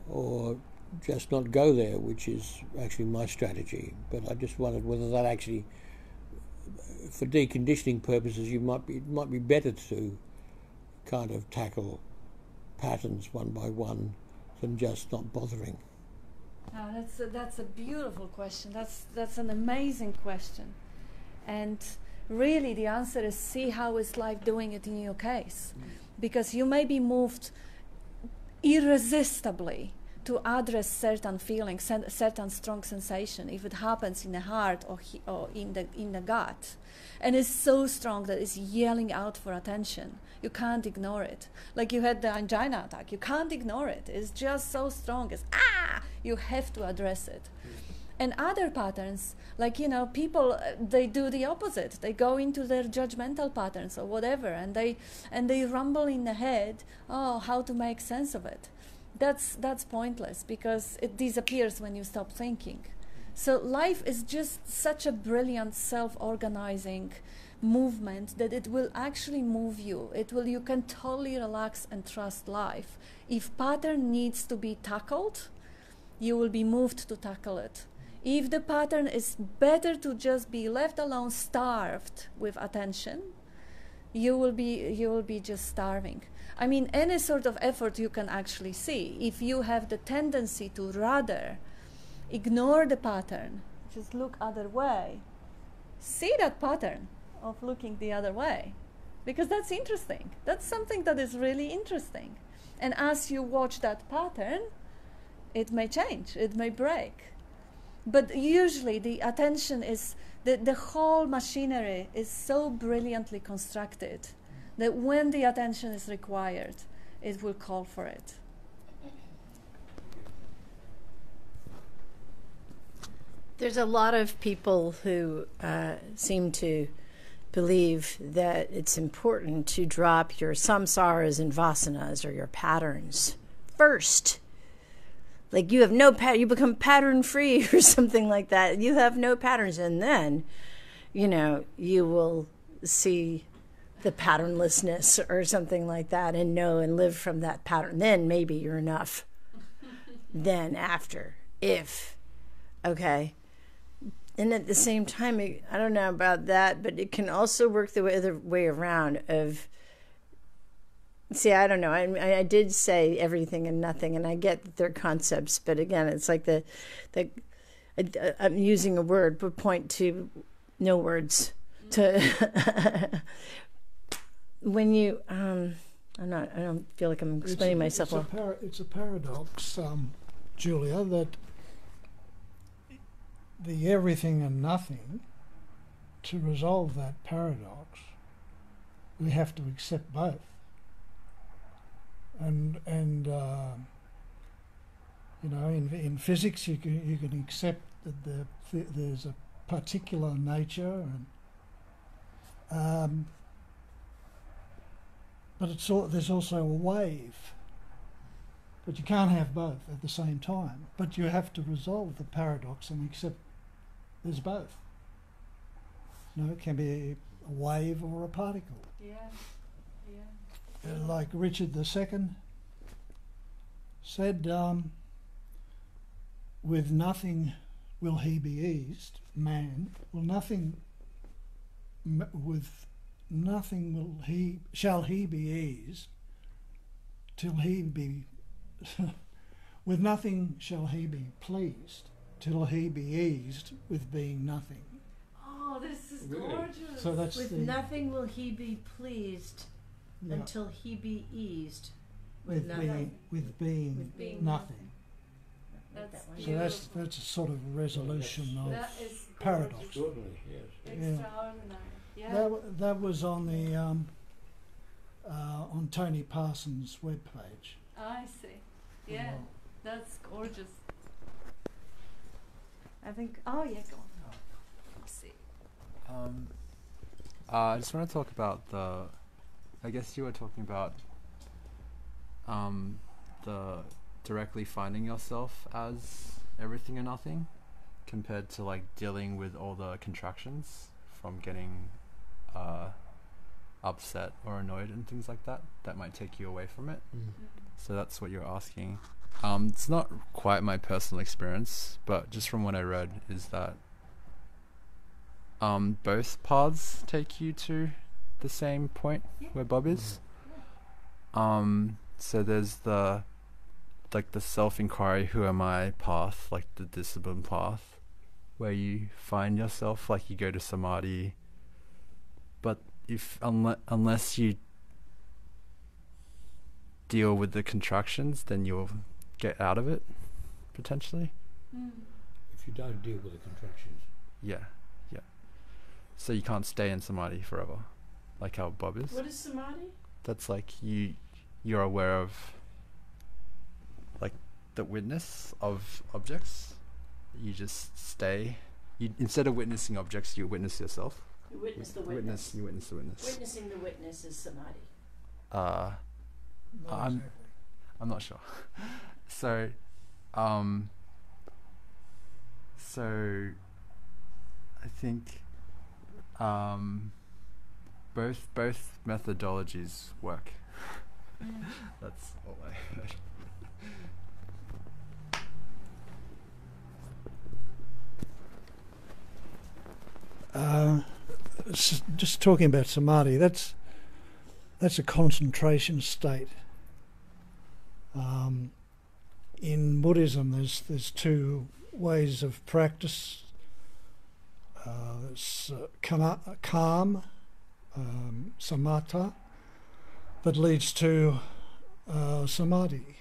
or just not go there, which is actually my strategy? But I just wondered whether that actually, for deconditioning purposes, it might be better to kind of tackle patterns one by one than just not bothering. Oh, that's a beautiful question. That's an amazing question, and really the answer is see how is life doing it in your case. Because you may be moved irresistibly to address certain feelings, certain strong sensation, if it happens in the heart or in the gut, and it's so strong that it's yelling out for attention. You can't ignore it. Like you had the angina attack, you can't ignore it. It's just so strong. It's you have to address it. And other patterns, like, you know, people, they do the opposite. They go into their judgmental patterns or whatever, and they rumble in the head, how to make sense of it. That's pointless, because it disappears when you stop thinking. So life is just such a brilliant self-organizing movement that it will actually move you. You can totally relax and trust life. If pattern needs to be tackled, you will be moved to tackle it. If the pattern is better to just be left alone, starved with attention, you will be just starving. I mean, any sort of effort you can actually see. If you have the tendency to rather ignore the pattern, just look other way, see that pattern of looking the other way, because that's interesting. That's something that is really interesting. And as you watch that pattern, it may change, it may break. But usually the attention is, the whole machinery is so brilliantly constructed that when the attention is required, it will call for it. There's a lot of people who seem to believe that it's important to drop your samsaras and vasanas, or your patterns, first. Like you have no you become pattern free or something like that. You have no patterns, and then, you know, you will see the patternlessness or something like that, and know and live from that pattern. Then maybe you're enough. Then after, if, okay. And at the same time, I don't know about that, but it can also work the other way around of, see, I don't know. I did say everything and nothing, and I get that they're concepts, but again, it's like I'm using a word, but point to no words. To when you, I don't feel like I'm explaining myself well. It's a paradox, Julia, that the everything and nothing, to resolve that paradox, we have to accept both. And you know, in physics, you can accept that there's a particular nature, and but there's also a wave. But you can't have both at the same time. But you have to resolve the paradox and accept there's both. You know, it can be a wave or a particle. Yeah. Like Richard II said, with nothing will he be eased, man. With nothing shall he be eased till he be with nothing shall he be pleased till he be eased with being nothing. Oh, this is Really? gorgeous. So that's With the nothing will he be pleased yeah, until he be eased with nothing. being nothing. That's So that's a sort of resolution of That is paradox. Extraordinary, yes. extraordinary. Yeah. That was on the on Tony Parsons' webpage. I see. Yeah, Wow. that's gorgeous. I think. Oh yeah, go on. Let's see. I just want to talk about I guess you were talking about the directly finding yourself as everything or nothing, compared to like dealing with all the contractions from getting upset or annoyed and things like that might take you away from it. So that's what you're asking. It's not quite my personal experience, but just from what I read is that both paths take you to the same point where Bob is. So there's the self-inquiry, who am I path, like the discipline path, where you find yourself, like you go to samadhi But if unless you deal with the contractions, then you'll get out of it, potentially. If you don't deal with the contractions. Yeah. So you can't stay in samadhi forever, like how Bob is. What is samadhi? That's like you're aware of, like, the witness of objects. You just stay. You, instead of witnessing objects, you witness yourself. You witness the witness. You witness the witness. Witnessing the witness is samadhi. Not I'm not sure. So I think both methodologies work. That's all I heard. Just talking about samadhi, that's a concentration state. In Buddhism, there's two ways of practice. There's calm, samatha, that leads to samadhi.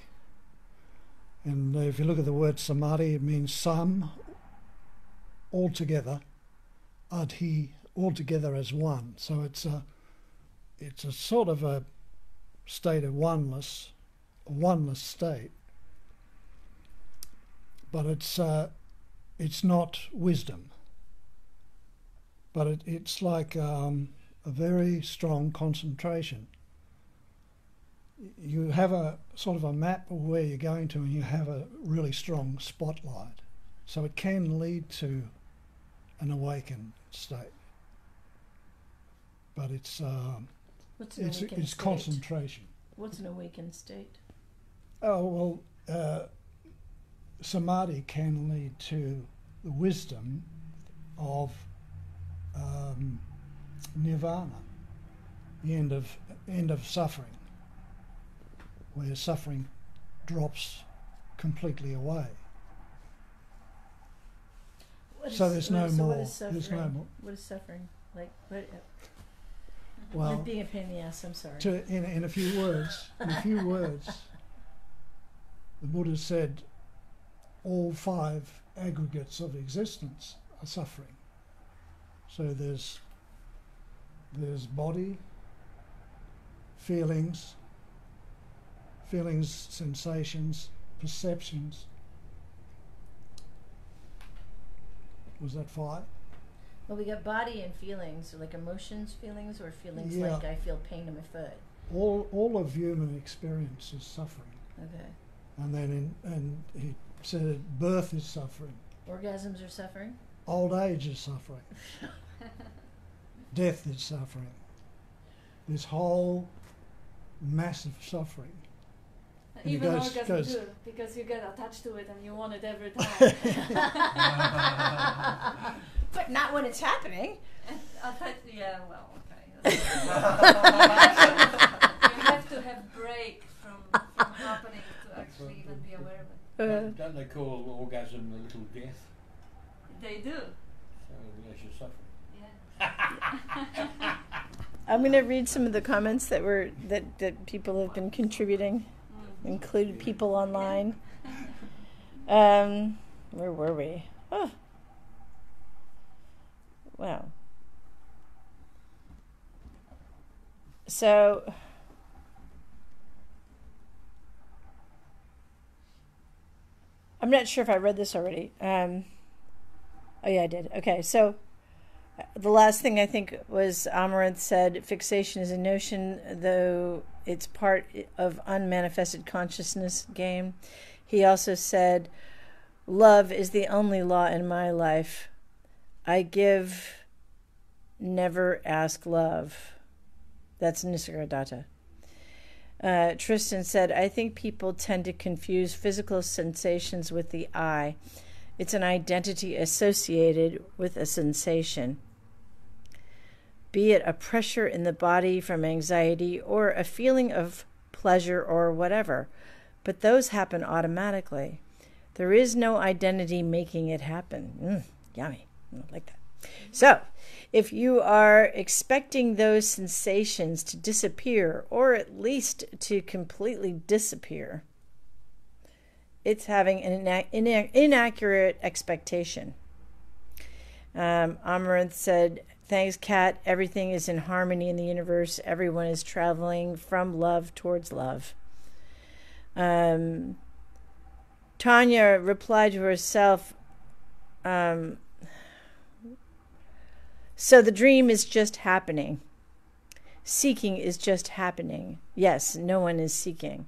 And if you look at the word samadhi, it means sam, altogether, adhi, altogether as one. So it's a sort of a state of oneness state. But it's not wisdom. But it's like a very strong concentration. You have a sort of a map of where you're going to, and you have a really strong spotlight. So it can lead to an awakened state. But it's concentration. What's an awakened state? Oh, well, samadhi can lead to the wisdom of nirvana, the end of suffering, where suffering drops completely away. There's no more. There's no more. What is suffering? Like what? Well, I'm being a pain in the ass. I'm sorry. In a few words, the Buddha said all five aggregates of existence are suffering. So there's body, feelings, sensations, perceptions. Was that five? Well, we got body and feelings, like emotions, feelings, or feelings Yeah. like I feel pain in my foot. All of human experience is suffering. Okay. And then he said birth is suffering. Orgasms are suffering. Old age is suffering. Death is suffering. This whole massive suffring. And Even he orgasm too, because you get attached to it and you want it every time. But not when it's happening. Yeah, well, okay. You have to have break from happening to actually even be aware of it. Don't they call orgasm a little death? They do. So unless you're suffering. Yeah. I'm going to read some of the comments that people have been contributing, included people online. Where were we? Oh. Wow. So I'm not sure if I read this already. Oh yeah, I did. Okay, so the last thing I think was Amaranth said, fixation is a notion, though it's part of unmanifested consciousness game. He also said, love is the only law in my life. I give, never ask love. That's Nisargadatta. Tristan said, I think people tend to confuse physical sensations with the I. It's an identity associated with a sensation, be it a pressure in the body from anxiety or a feeling of pleasure or whatever. But those happen automatically. There is no identity making it happen. Yummy. I like that. So, if you are expecting those sensations to disappear, or at least to completely disappear, it's having an inaccurate expectation. Amaranth said, thanks, Kat. Everything is in harmony in the universe. Everyone is traveling from love towards love. Tanya replied to herself, so the dream is just happening. Seeking is just happening. Yes, no one is seeking.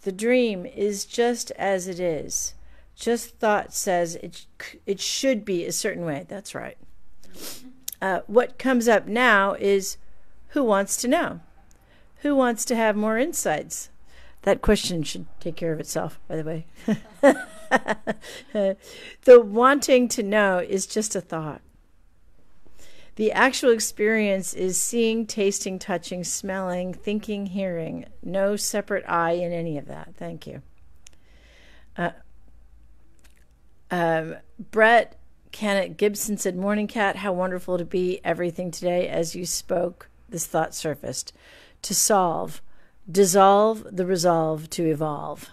The dream is just as it is. Just thought says it should be a certain way. That's right. What comes up now is, who wants to know? Who wants to have more insights? That question should take care of itself, by the way. The wanting to know is just a thought. The actual experience is seeing, tasting, touching, smelling, thinking, hearing. No separate I in any of that. Thank you. Brett Kenneth Gibson said, morning, Kat. How wonderful to be everything today. As you spoke, this thought surfaced. To solve, dissolve the resolve to evolve.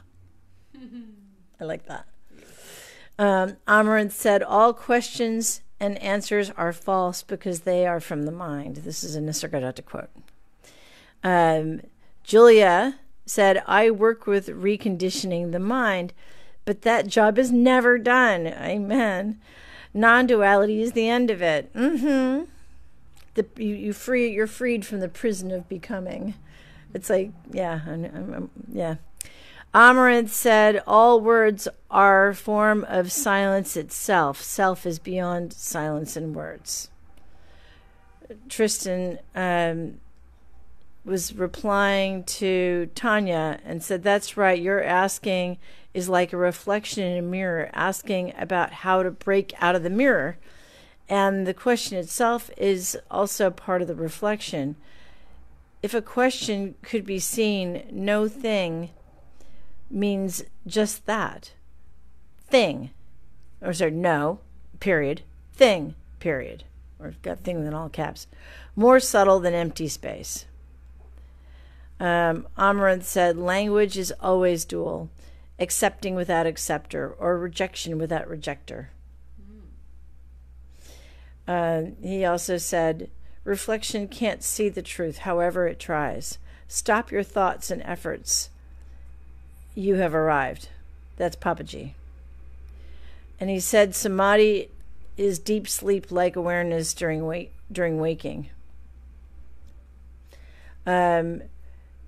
I like that. Amaranth said, all questions and answers are false because they are from the mind. This is a Nisargadatta quote. Julia said, I work with reconditioning the mind, but that job is never done. Amen. Non-duality is the end of it. You're freed from the prison of becoming. It's like, yeah. Amaranth said, all words are a form of silence itself. Self is beyond silence and words. Tristan was replying to Tanya and said, that's right, your asking is like a reflection in a mirror, asking about how to break out of the mirror. And the question itself is also part of the reflection. If a question could be seen, no thing means just that. Thing. Or sorry, no, period. Thing, period. Or got thing in all caps. More subtle than empty space. Amaranth said, language is always dual. Accepting without acceptor, or rejection without rejector. He also said, reflection can't see the truth, however it tries. Stop your thoughts and efforts. You have arrived. That's Papaji. And he said, samadhi is deep sleep like awareness during waking.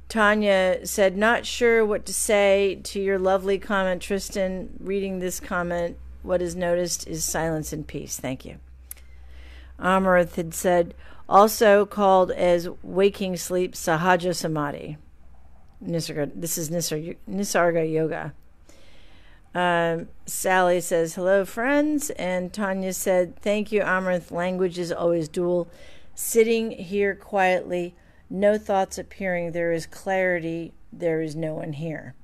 Tanya said, not sure what to say to your lovely comment, Tristan. Reading this comment, what is noticed is silence and peace. Thank you. Amaranth had said, also called as waking sleep, Sahaja Samadhi. This is Nisarga Yoga. Sally says, hello, friends. And Tanya said, thank you, Amaranth. Language is always dual. Sitting here quietly, no thoughts appearing. There is clarity. There is no one here.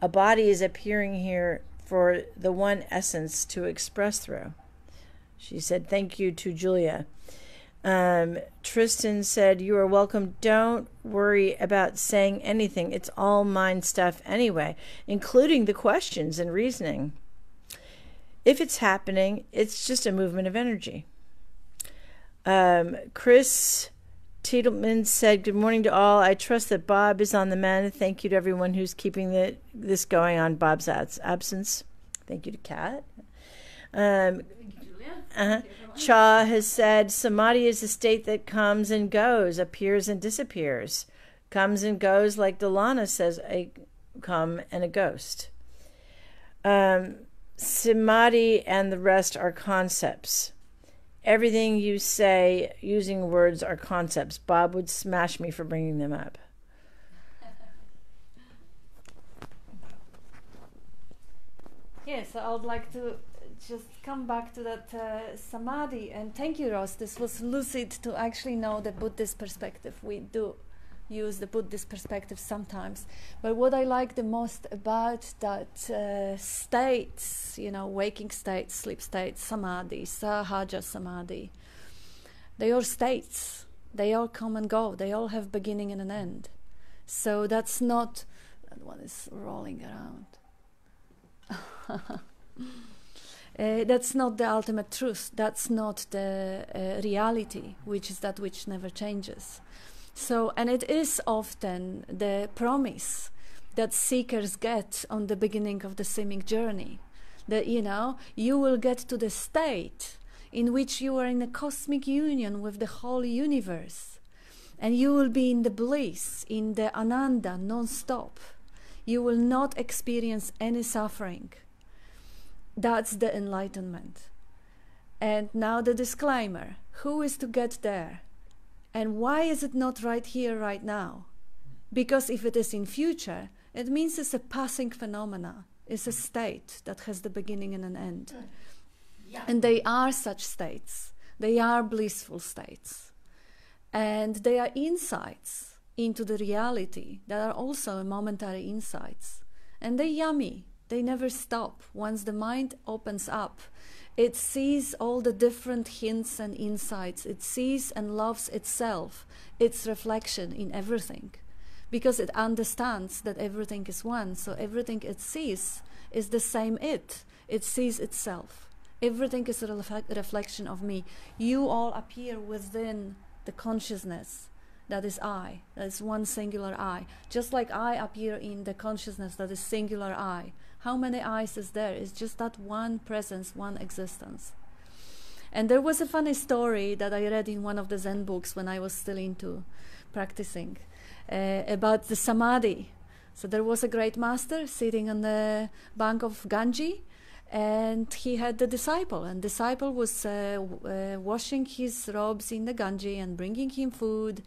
A body is appearing here for the one essence to express through. She said, thank you to Julia. Tristan said, you are welcome. Don't worry about saying anything. It's all mind stuff anyway, including the questions and reasoning. If it's happening, it's just a movement of energy. Chris Tiedelman said, good morning to all. I trust that Bob is on the mend. Thank you to everyone who's keeping this going on Bob's absence. Thank you to Kat. Cha has said, samadhi is a state that comes and goes, appears and disappears. Comes and goes like Delana says, a come and a ghost. Samadhi and the rest are concepts. Everything you say using words are concepts. Bob would smash me for bringing them up. Yes, I would like to just come back to that samadhi. And thank you, Ross. This was lucid to actually know the Buddhist perspective. We do, use the Buddhist perspective sometimes. But what I like the most about that states, waking states, sleep states, samadhi, sahaja samadhi, they are states. They all come and go. They all have beginning and an end. So that's not... That one is rolling around. That's not the ultimate truth. That's not the reality, which is that which never changes. So, and it is often the promise that seekers get on the beginning of the seeming journey. That, you will get to the state in which you are in a cosmic union with the whole universe. And you will be in the bliss, in the ananda, non-stop. You will not experience any suffering. That's the enlightenment. And now the disclaimer. Who is to get there? And why is it not right here, right now? Because if it is in future, it means it's a passing phenomena. It's a state that has the beginning and an end. Yeah. And they are such states. They are blissful states. And they are insights into the reality that are also momentary insights. And they're yummy. They never stop. Once the mind opens up, it sees all the different hints and insights. It sees and loves itself, its reflection in everything. Because it understands that everything is one. So everything it sees is the same it. It sees itself. Everything is a reflection of me. You all appear within the consciousness that is I. That is one singular I. Just like I appear in the consciousness that is singular I. How many eyes is there? It's just that one presence, one existence. And there was a funny story that I read in one of the Zen books when I was still into practicing about the samadhi. So there was a great master sitting on the bank of Ganges, and he had the disciple, and disciple was washing his robes in the Ganges and bringing him food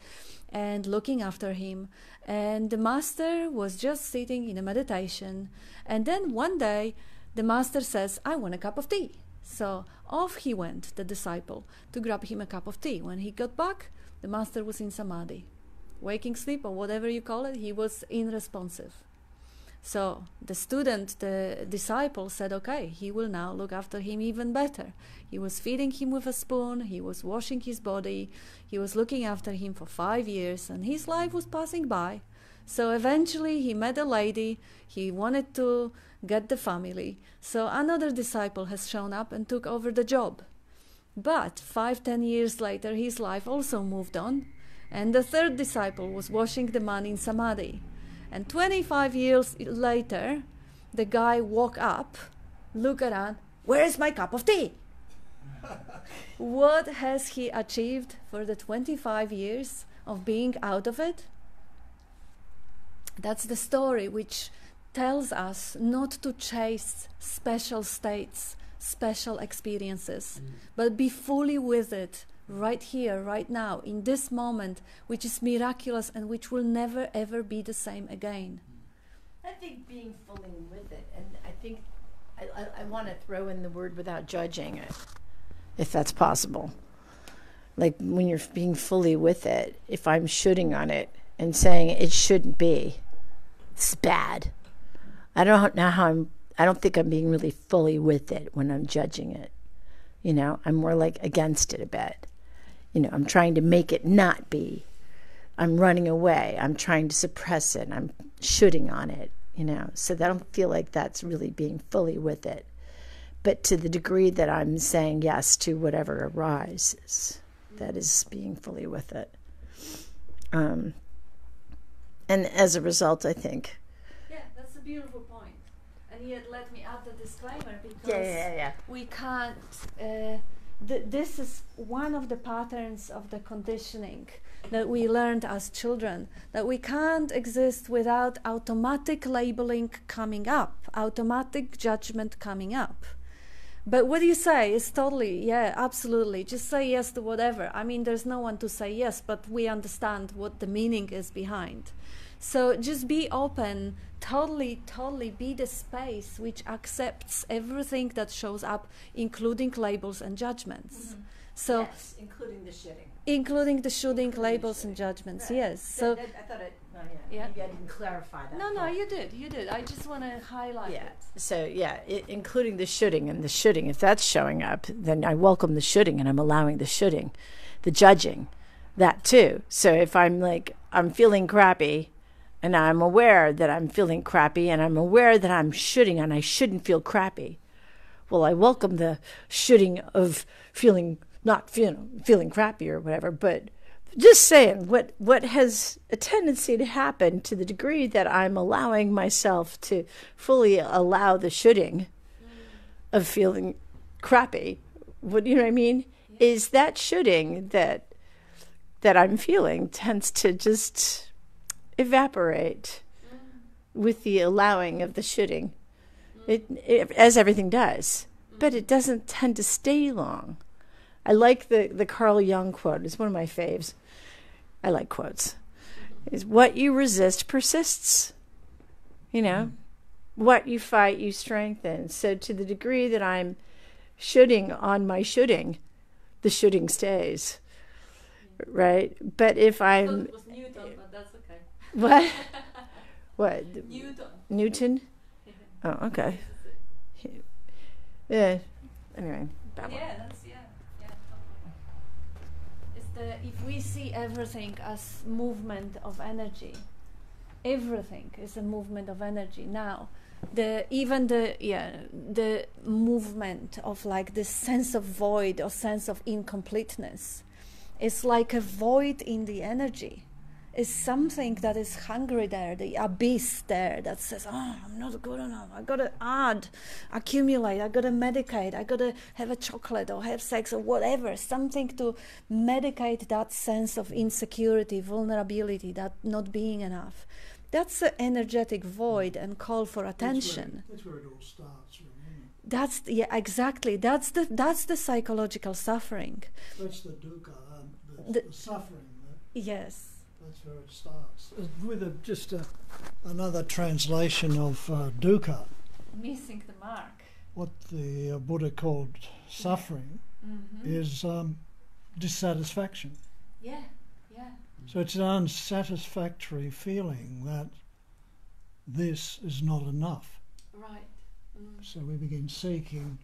and looking after him. And the master was just sitting in a meditation. And then one day, the master says, I want a cup of tea. So off he went, the disciple, to grab him a cup of tea. When he got back, the master was in samadhi. Waking sleep, or whatever you call it, he was unresponsive. So the student, the disciple, said, okay, he will now look after him even better. He was feeding him with a spoon, he was washing his body, he was looking after him for 5 years, and his life was passing by. So eventually he met a lady, he wanted to get the family. So another disciple has shown up and took over the job. But 5-10 years later, his life also moved on, and the third disciple was washing the man in samadhi. And 25 years later, the guy woke up, looked around, where is my cup of tea? What has he achieved for the 25 years of being out of it? That's the story which tells us not to chase special states, special experiences, but be fully with it right here, right now, in this moment, which is miraculous and which will never ever be the same again. I think being fully with it, and I think I want to throw in the word without judging it, if that's possible. Like when you're being fully with it, if I'm shooting on it and saying it shouldn't be, it's bad. I don't think I'm being really fully with it when I'm judging it. I'm more like against it a bit. I'm trying to make it not be. I'm running away. I'm trying to suppress it. I'm shooting on it, So I don't feel like that's really being fully with it. But to the degree that I'm saying yes to whatever arises, that is being fully with it. And as a result, I think. Yeah, that's a beautiful point. And yet let me add the disclaimer, because we can't... this is one of the patterns of the conditioning that we learned as children, that we can't exist without automatic labeling coming up, automatic judgment coming up. But what you say is totally, absolutely, just say yes to whatever. I mean, there's no one to say yes, but we understand what the meaning is behind. So just be open, totally be the space which accepts everything that shows up, including labels and judgments. Mm-hmm. So yes, including the shitting. including the shooting, labels, and judgments. Yes. So. I thought it. Oh, Yeah. Maybe I didn't clarify that. No, part. you did. You did. I just want to highlight Yeah. it. So yeah, including the shooting and the shooting. If that's showing up, then I welcome the shooting and I'm allowing the shooting, the judging, that too. So if I'm like I'm feeling crappy, and I'm aware that I'm feeling crappy, and I'm aware that I'm shooting and I shouldn't feel crappy, well, I welcome the shooting of feeling feeling crappy or whatever, but. Just saying, what has a tendency to happen to the degree that I'm allowing myself to fully allow the shooting of feeling crappy, you know what I mean? Yeah. Is that shooting that I'm feeling tends to just evaporate with the allowing of the shooting, as everything does, but it doesn't tend to stay long. I like the Carl Jung quote. It's one of my faves. I like quotes. Is what you resist persists. You know, what you fight, you strengthen. So to the degree that I'm shooting on my shooting, the shooting stays. Right? But if I'm... It was Newton, but that's okay. What? What? Newton? Oh, okay. Yeah. Anyway. Yeah, that's... If we see everything as movement of energy, everything is a movement of energy. Now, the movement of like this sense of void or sense of incompleteness is like a void in the energy. Is something that is hungry there, the abyss there that says, oh, I'm not good enough, I gotta accumulate, I gotta medicate, I gotta have a chocolate or have sex or whatever, something to medicate that sense of insecurity, vulnerability, that not being enough. That's an energetic void and call for attention. That's where it all starts, really. That's exactly. That's the psychological suffering. That's the dukkha, the suffering. Yes. That's where it starts. With just another translation of dukkha. Missing the mark. What the Buddha called suffering is dissatisfaction. Yeah. So it's an unsatisfactory feeling that this is not enough. Right. So we begin seeking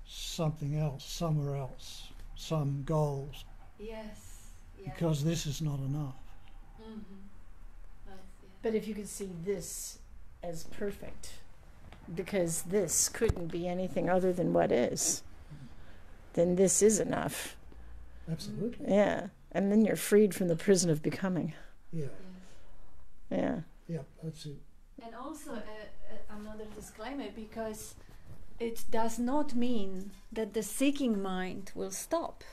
something else, somewhere else, some goals. Yes. Because this is not enough. But if you could see this as perfect, because this couldn't be anything other than what is, then this is enough. Absolutely. Yeah. And then you're freed from the prison of becoming. Yeah. Yeah. Yeah, that's it. And also another disclaimer, because it does not mean that the seeking mind will stop,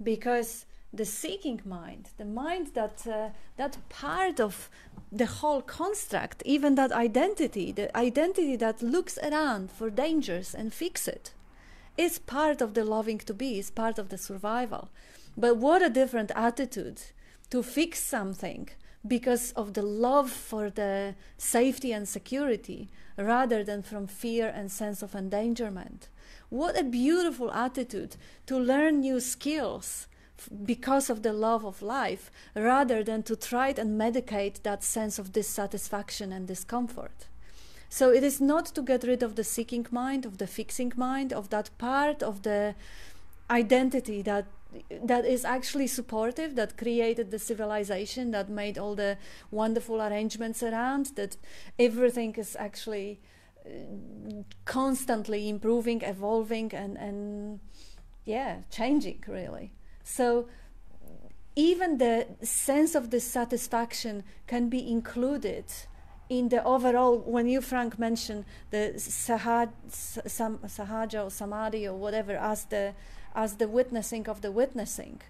because the seeking mind, the mind that part of the whole construct, even that identity, the identity that looks around for dangers and fix it, is part of the loving to be, is part of the survival. But what a different attitude to fix something because of the love for the safety and security rather than from fear and sense of endangerment. What a beautiful attitude to learn new skills because of the love of life rather than to try and medicate that sense of dissatisfaction and discomfort. So it is not to get rid of the seeking mind, of the fixing mind, of that part of the identity that is actually supportive, that created the civilization, that made all the wonderful arrangements around, that everything is actually constantly improving, evolving, and changing, really. So even the sense of dissatisfaction can be included in the overall, when you, Frank, mentioned the sahaja or samadhi or whatever as the witnessing of the witnessing.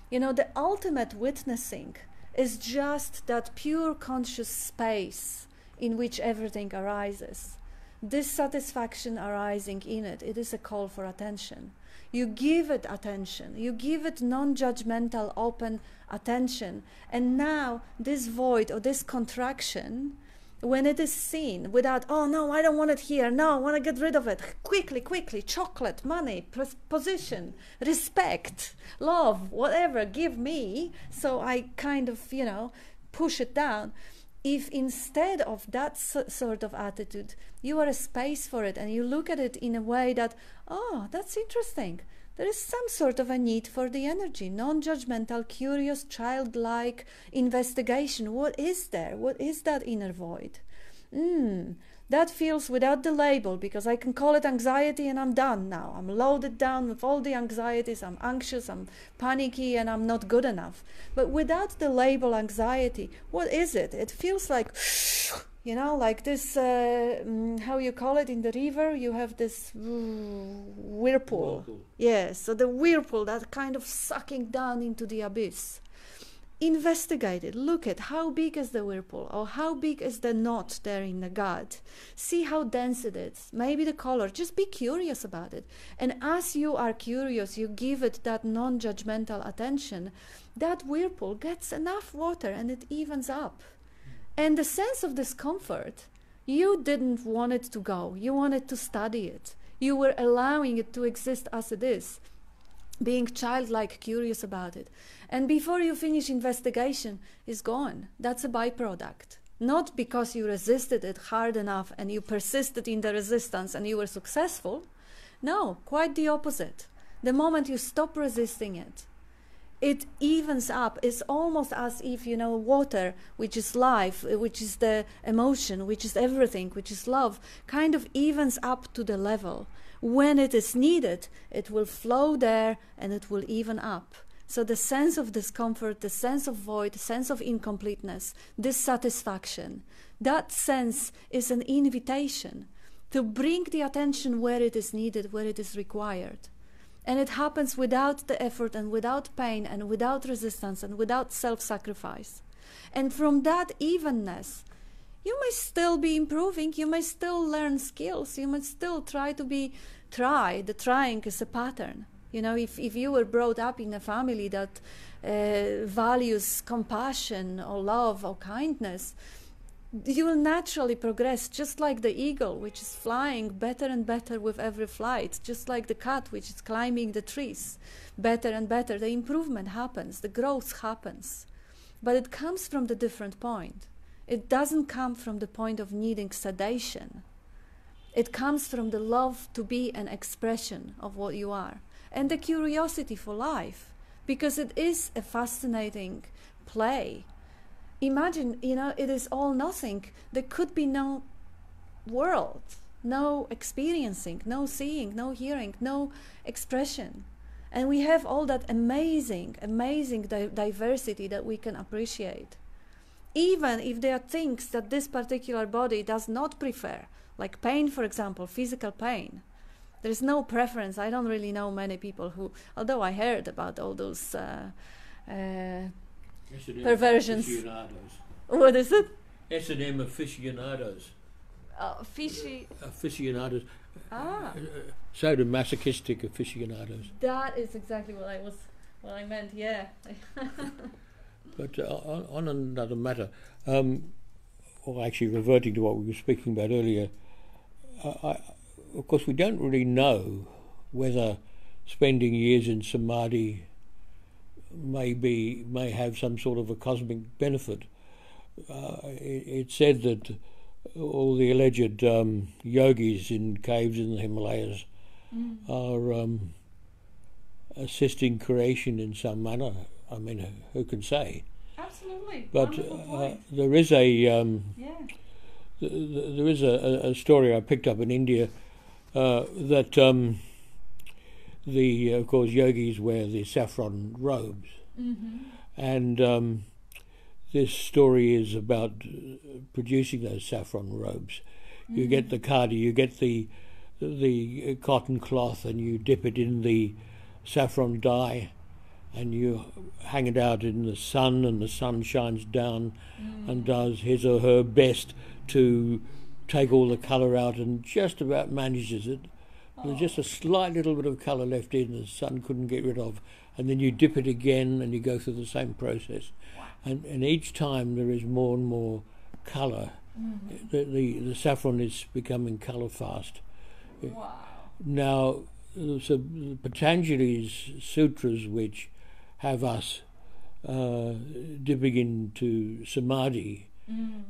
You know, the ultimate witnessing is just that pure conscious space in which everything arises. Dissatisfaction arising in it, it is a call for attention. You give it attention, you give it non-judgmental, open attention, and now this void or this contraction when it is seen without, oh no, I don't want it here, no, I want to get rid of it, quickly, quickly, chocolate, money, position, respect, love, whatever, give me, so I kind of, push it down. If instead of that sort of attitude, you are a space for it and you look at it in a way that, oh, that's interesting. There is some sort of a need for the energy, non-judgmental, curious, childlike investigation. What is there? What is that inner void? That feels without the label, because I can call it anxiety and I'm done now. I'm loaded down with all the anxieties. I'm anxious, I'm panicky, and I'm not good enough. But without the label anxiety, what is it? It feels like, like this, how you call it in the river, you have this whirlpool. Yes, so the whirlpool, that kind of sucking down into the abyss. Investigate it. Look at how big is the whirlpool, or how big is the knot there in the gut. See how dense it is. Maybe the color. Just be curious about it. And as you are curious, you give it that non-judgmental attention, that whirlpool gets enough water and it evens up. And the sense of discomfort, you didn't want it to go. You wanted to study it. You were allowing it to exist as it is, being childlike, curious about it. And before you finish investigation, it's gone. That's a byproduct. Not because you resisted it hard enough and you persisted in the resistance and you were successful. No, quite the opposite. The moment you stop resisting it, it evens up. It's almost as if, water, which is life, which is the emotion, which is everything, which is love, kind of evens up to the level. When it is needed, it will flow there and it will even up. So the sense of discomfort, the sense of void, the sense of incompleteness, dissatisfaction, that sense is an invitation to bring the attention where it is needed, where it is required. And it happens without the effort and without pain and without resistance and without self-sacrifice. And from that evenness, you may still be improving, you may still learn skills, you might still the trying is a pattern. If you were brought up in a family that values compassion or love or kindness, you will naturally progress, just like the eagle, which is flying better and better with every flight, just like the cat, which is climbing the trees better and better. The improvement happens, the growth happens. But it comes from the different point. It doesn't come from the point of needing sedation. It comes from the love to be an expression of what you are. And the curiosity for life, because it is a fascinating play. Imagine, it is all nothing. There could be no world, no experiencing, no seeing, no hearing, no expression. And we have all that amazing diversity that we can appreciate. Even if there are things that this particular body does not prefer, like pain, for example, physical pain. There is no preference. I don't really know many people who, although I heard about all those perversions. What is it? S&M aficionados. Fishy. Aficionados. Ah. Sadomasochistic aficionados. That is exactly what I meant. Yeah. But on another matter, or actually reverting to what we were speaking about earlier, of course we don't really know whether spending years in samadhi may have some sort of a cosmic benefit. It's said that all the alleged yogis in caves in the Himalayas are assisting creation in some manner. I mean, who can say? Absolutely. But there is a story I picked up in India that of course yogis wear the saffron robes, and this story is about producing those saffron robes. You get the khadi, you get the cotton cloth, and you dip it in the saffron dye, and you hang it out in the sun, and the sun shines down and does his or her best to take all the colour out and just about manages it. There's just a slight little bit of colour left in the sun couldn't get rid of, and then you dip it again and you go through the same process. And each time there is more and more colour The saffron is becoming colour fast. Wow. Now, so Patanjali's sutras, which have us dipping into samadhi,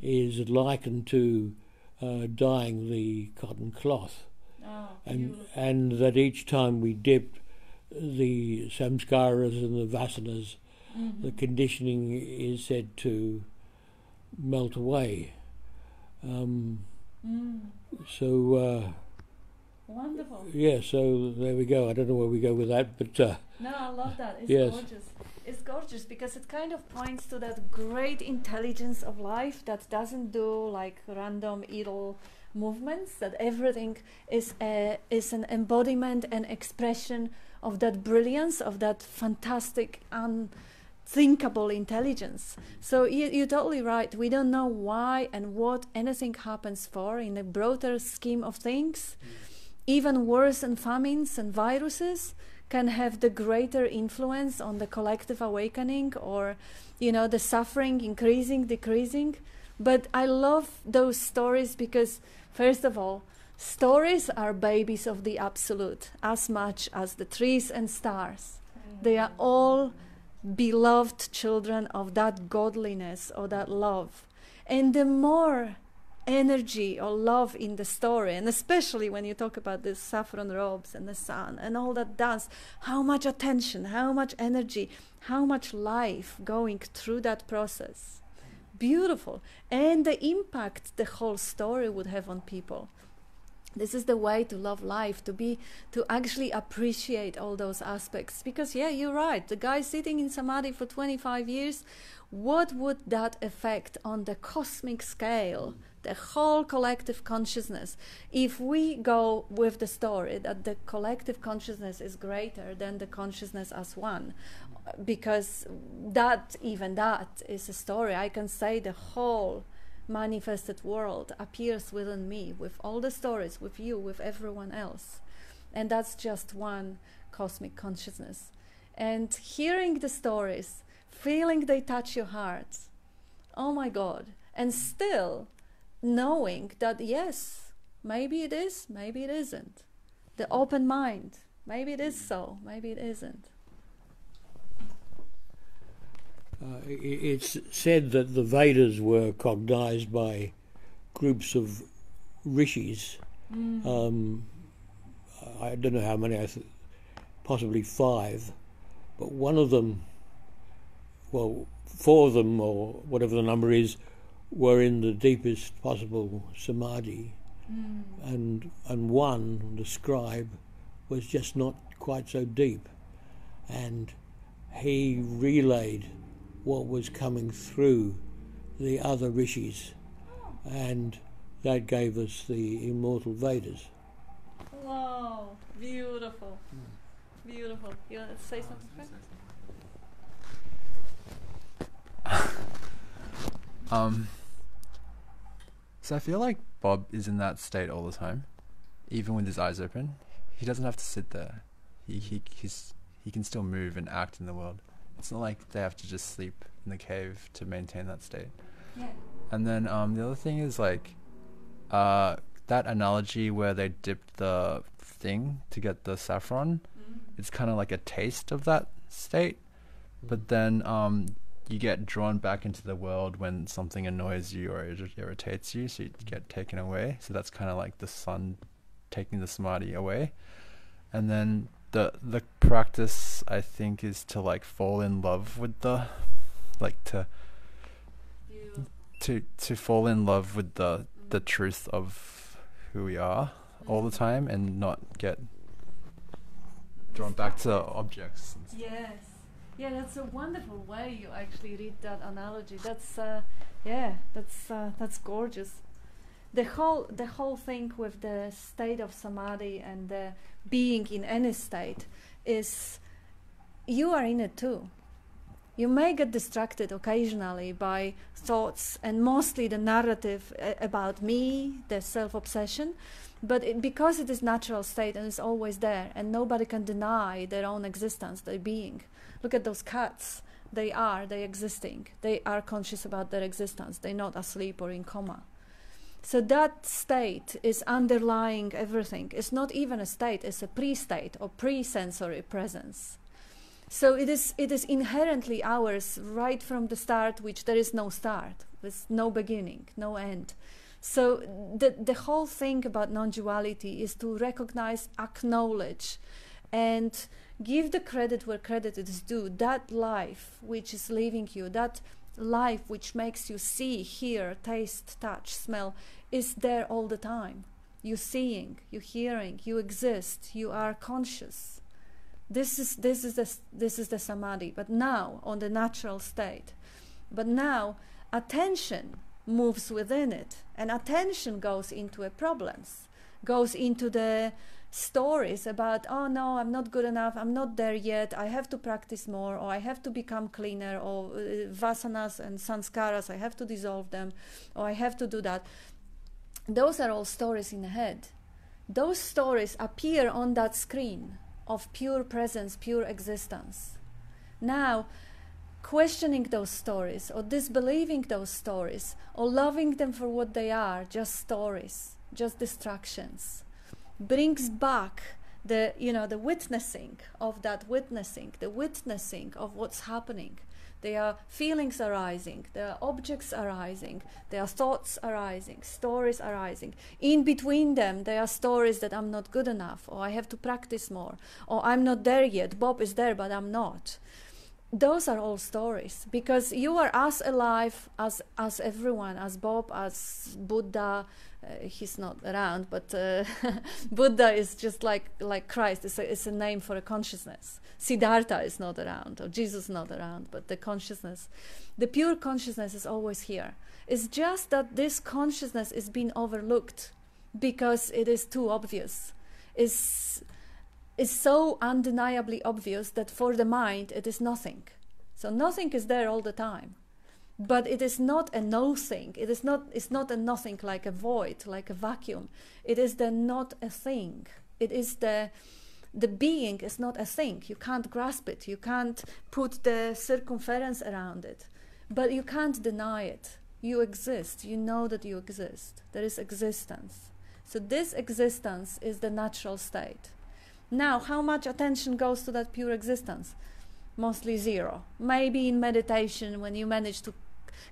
is likened to dyeing the cotton cloth, and that each time we dip, the samskaras and the vasanas, the conditioning is said to melt away. So. Wonderful. Yeah, so there we go. I don't know where we go with that, but No, I love that. It's yes. gorgeous. It's gorgeous because it kind of points to that great intelligence of life that doesn't do like random idle movements, that everything is an embodiment and expression of that brilliance, of that fantastic unthinkable intelligence. So you're totally right. We don't know why and what anything happens for in the broader scheme of things. Even worse than famines and viruses can have the greater influence on the collective awakening, or, the suffering increasing, decreasing. But I love those stories because, first of all, stories are babies of the absolute as much as the trees and stars. They are all beloved children of that godliness or that love. And the more energy or love in the story, and especially when you talk about the saffron robes and the sun and all that does, how much attention, how much energy, how much life going through that process. Beautiful. And the impact the whole story would have on people. This is the way to love life, to actually appreciate all those aspects. Because you're right, the guy sitting in samadhi for 25 years, what would that affect on the cosmic scale, the whole collective consciousness, if we go with the story that the collective consciousness is greater than the consciousness as one? Because that is a story. I can say the whole manifested world appears within me, with all the stories, with you, with everyone else. And that's just one cosmic consciousness. And hearing the stories, feeling they touch your heart, oh my God, and still knowing that yes, maybe it is, maybe it isn't. The open mind, maybe it is so, maybe it isn't. It's said that the Vedas were cognized by groups of rishis. I don't know how many, possibly 5, but one of them, 4 of them, or whatever the number is, were in the deepest possible samadhi, and one, the scribe, was just not quite so deep, and he relayed what was coming through the other rishis, and that gave us the immortal Vedas. Wow, beautiful. Beautiful. You want to say something, Frank? So I feel like Bob is in that state all the time, even with his eyes open. He doesn't have to sit there. He can still move and act in the world. It's not like they have to just sleep in the cave to maintain that state. Yeah. And then the other thing is like that analogy where they dipped the thing to get the saffron. It's kind of like a taste of that state, but then you get drawn back into the world when something annoys you or irritates you, so you get taken away. So that's kind of like the sun taking the samadhi away. And then the practice, I think, is to like fall in love with the, like to fall in love with the truth of who we are all the time, and not get drawn back to objects. Yes. Yeah, that's a wonderful way you actually read that analogy. That's that's gorgeous. The whole thing with the state of samadhi and the being in any state is you are in it too. You may get distracted occasionally by thoughts and mostly the narrative about me, the self-obsession, but because it is natural state and it's always there and nobody can deny their own existence, their being. Look at those cats. They existing. They are conscious about their existence. They're not asleep or in coma. So that state is underlying everything. It's not even a state, it's a pre-state or pre-sensory presence. So it is inherently ours right from the start, which there is no start, with no beginning, no end. So the whole thing about non-duality is to recognize, acknowledge, and give the credit where credit is due. That life which is leaving you, that life which makes you see, hear, taste, touch, smell, is there all the time. You're seeing, you're hearing, you exist, you are conscious. This is the samadhi, but now on the natural state. But now attention moves within it, and attention goes into problems, goes into the stories about, oh no, I'm not good enough, I'm not there yet, I have to practice more, or I have to become cleaner, or vasanas and sanskaras, I have to dissolve them, or I have to do that. Those are all stories in the head. Those stories appear on that screen of pure presence, pure existence. Now, questioning those stories, or disbelieving those stories, or loving them for what they are, just stories, just distractions, brings back the witnessing of that witnessing, the witnessing of what's happening. There are feelings arising, there are objects arising, there are thoughts arising, stories arising. In between them, there are stories that I'm not good enough, or I have to practice more, or I'm not there yet, Bob is there, but I'm not. Those are all stories, because you are as alive as everyone, as Bob, as Buddha. He's not around, but Buddha is just like Christ. It's a name for a consciousness. Siddhartha is not around, or Jesus is not around, but the consciousness, the pure consciousness is always here. It's just that this consciousness is being overlooked because it is too obvious. Is so undeniably obvious that for the mind it is nothing. So nothing is there all the time. But it is not a no-thing. It's not a nothing like a void, like a vacuum. It is the not a thing. It is the being is not a thing. You can't grasp it. You can't put the circumference around it. But you can't deny it. You exist. You know that you exist. There is existence. So this existence is the natural state. Now, how much attention goes to that pure existence? Mostly zero. Maybe in meditation, when you manage to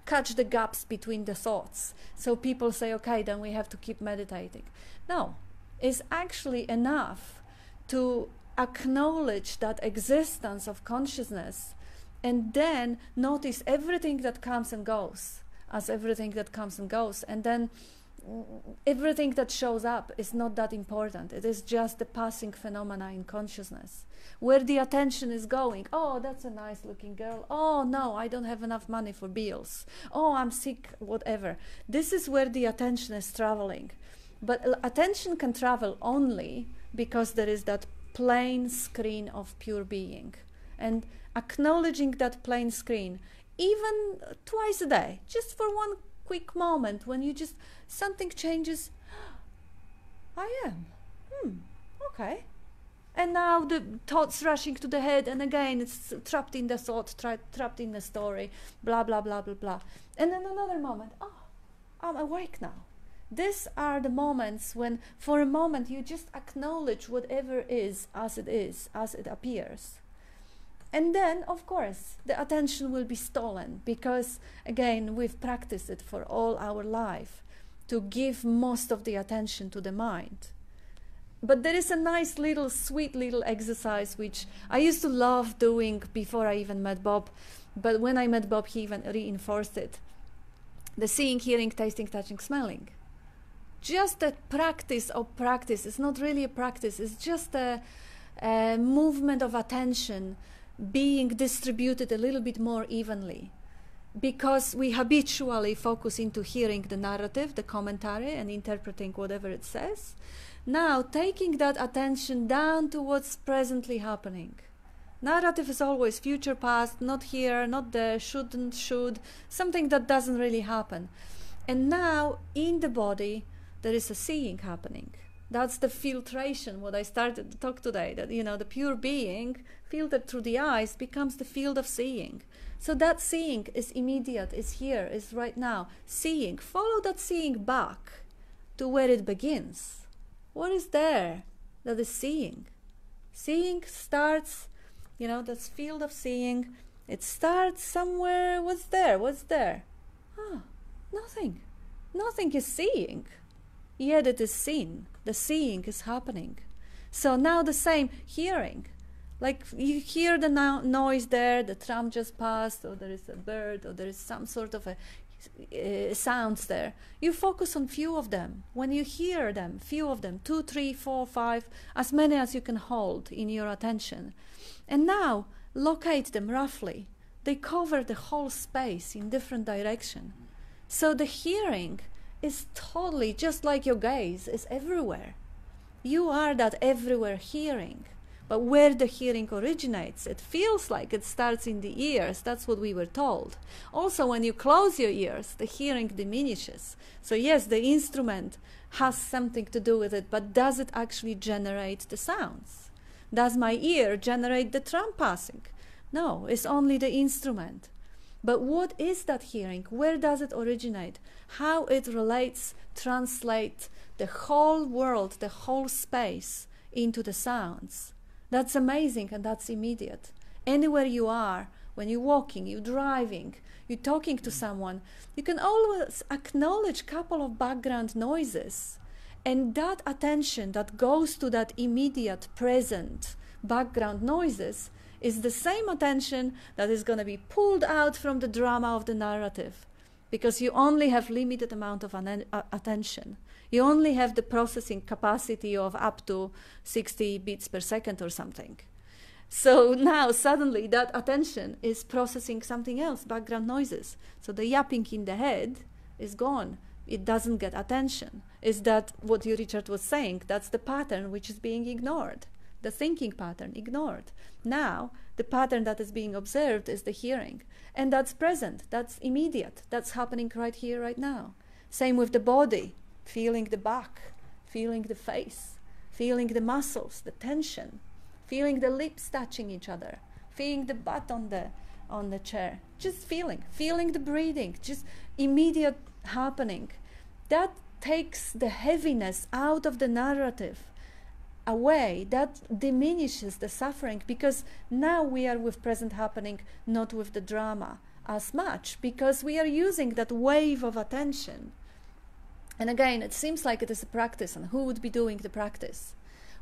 catch the gaps between the thoughts. So people say, okay, then we have to keep meditating. No, it's actually enough to acknowledge that existence of consciousness and then notice everything that comes and goes as everything that comes and goes. And then everything that shows up is not that important. It is just the passing phenomena in consciousness. Where the attention is going, oh, that's a nice looking girl. Oh, no, I don't have enough money for bills. Oh, I'm sick, whatever. This is where the attention is traveling. But attention can travel only because there is that plain screen of pure being. And acknowledging that plain screen, even twice a day, just for one quick moment when you just, something changes. I am. Okay. And now the thoughts rushing to the head, and again it's trapped in the thought, trapped in the story, blah, blah, blah, blah, blah. And then another moment, oh, I'm awake now. These are the moments when, for a moment, you just acknowledge whatever is, as it appears. And then, of course, the attention will be stolen because, again, we've practiced it for all our life to give most of the attention to the mind. But there is a nice little, sweet little exercise which I used to love doing before I even met Bob. But when I met Bob, he even reinforced it. The seeing, hearing, tasting, touching, smelling. Just a practice of practice. It's not really a practice. It's just a movement of attention being distributed a little bit more evenly. Because we habitually focus into hearing the narrative, the commentary, and interpreting whatever it says. Now, taking that attention down to what's presently happening. Narrative is always future, past, not here, not there, shouldn't, should, something that doesn't really happen. And now, in the body, there is a seeing happening. That's the filtration, what I started to talk today, that, you know, the pure being filtered through the eyes becomes the field of seeing. So that seeing is immediate, is here, is right now. Seeing, follow that seeing back to where it begins. What is there that is seeing? Seeing starts, you know, this field of seeing, it starts somewhere. What's there? What's there? Ah, nothing. Nothing is seeing. Yet it is seen. The seeing is happening. So now the same, hearing. Like you hear the noise there, the tram just passed, or there is a bird, or there is some sort of a sounds there. You focus on few of them. When you hear them, few of them, 2, 3, 4, 5, as many as you can hold in your attention. And now locate them roughly. They cover the whole space in different direction. So the hearing is totally, just like your gaze, is everywhere. You are that everywhere hearing. But where the hearing originates, it feels like it starts in the ears. That's what we were told. Also, when you close your ears, the hearing diminishes. So yes, the instrument has something to do with it, but does it actually generate the sounds? Does my ear generate the tram passing? No, it's only the instrument. But what is that hearing? Where does it originate? How it relates, translates the whole world, the whole space into the sounds. That's amazing, and that's immediate. Anywhere you are, when you're walking, you're driving, you're talking to someone, you can always acknowledge a couple of background noises. And that attention that goes to that immediate present background noises is the same attention that is going to be pulled out from the drama of the narrative, because you only have limited amount of attention. You only have the processing capacity of up to 60 beats per second or something. So now suddenly that attention is processing something else, background noises. So the yapping in the head is gone. It doesn't get attention. Is that what you, Richard, was saying? That's the pattern which is being ignored. The thinking pattern ignored. Now the pattern that is being observed is the hearing. And that's present, that's immediate, that's happening right here, right now. Same with the body. Feeling the back, feeling the face, feeling the muscles, the tension, feeling the lips touching each other, feeling the butt on the chair, just feeling the breathing, just immediate happening. That takes the heaviness out of the narrative away. That diminishes the suffering, because now we are with present happening, not with the drama as much, because we are using that wave of attention. And again, it seems like it is a practice, and who would be doing the practice?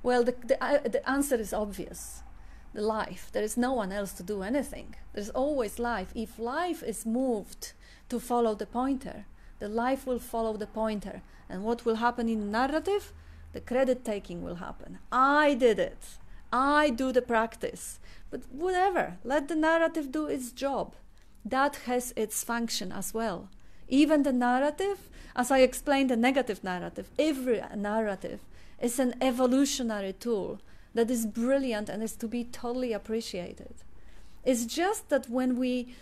Well, the answer is obvious. The life. There is no one else to do anything. There's always life. If life is moved to follow the pointer, the life will follow the pointer. And what will happen in the narrative? The credit taking will happen. I did it. I do the practice. But whatever, let the narrative do its job. That has its function as well. Even the narrative, as I explained, the negative narrative, every narrative is an evolutionary tool that is brilliant and is to be totally appreciated. It's just that when we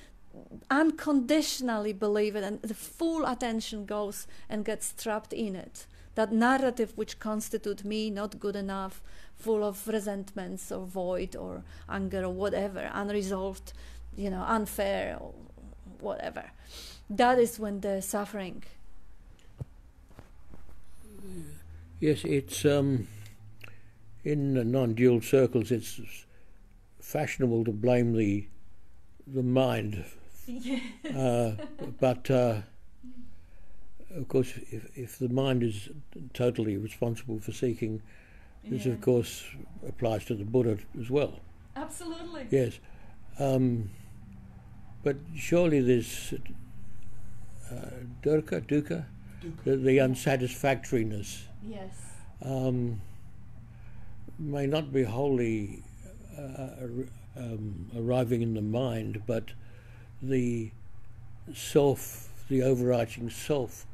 unconditionally believe it and the full attention goes and gets trapped in it, that narrative which constitutes me not good enough, full of resentments or void or anger or whatever, unresolved, unfair or whatever. That is when the suffering. Yes, it's in non-dual circles. It's fashionable to blame the mind, but of course, if the mind is totally responsible for seeking, this of course applies to the Buddha as well. Absolutely. Yes, but surely there's dukkha, the unsatisfactoriness. Yes. May not be wholly arriving in the mind, but the self, the overarching self,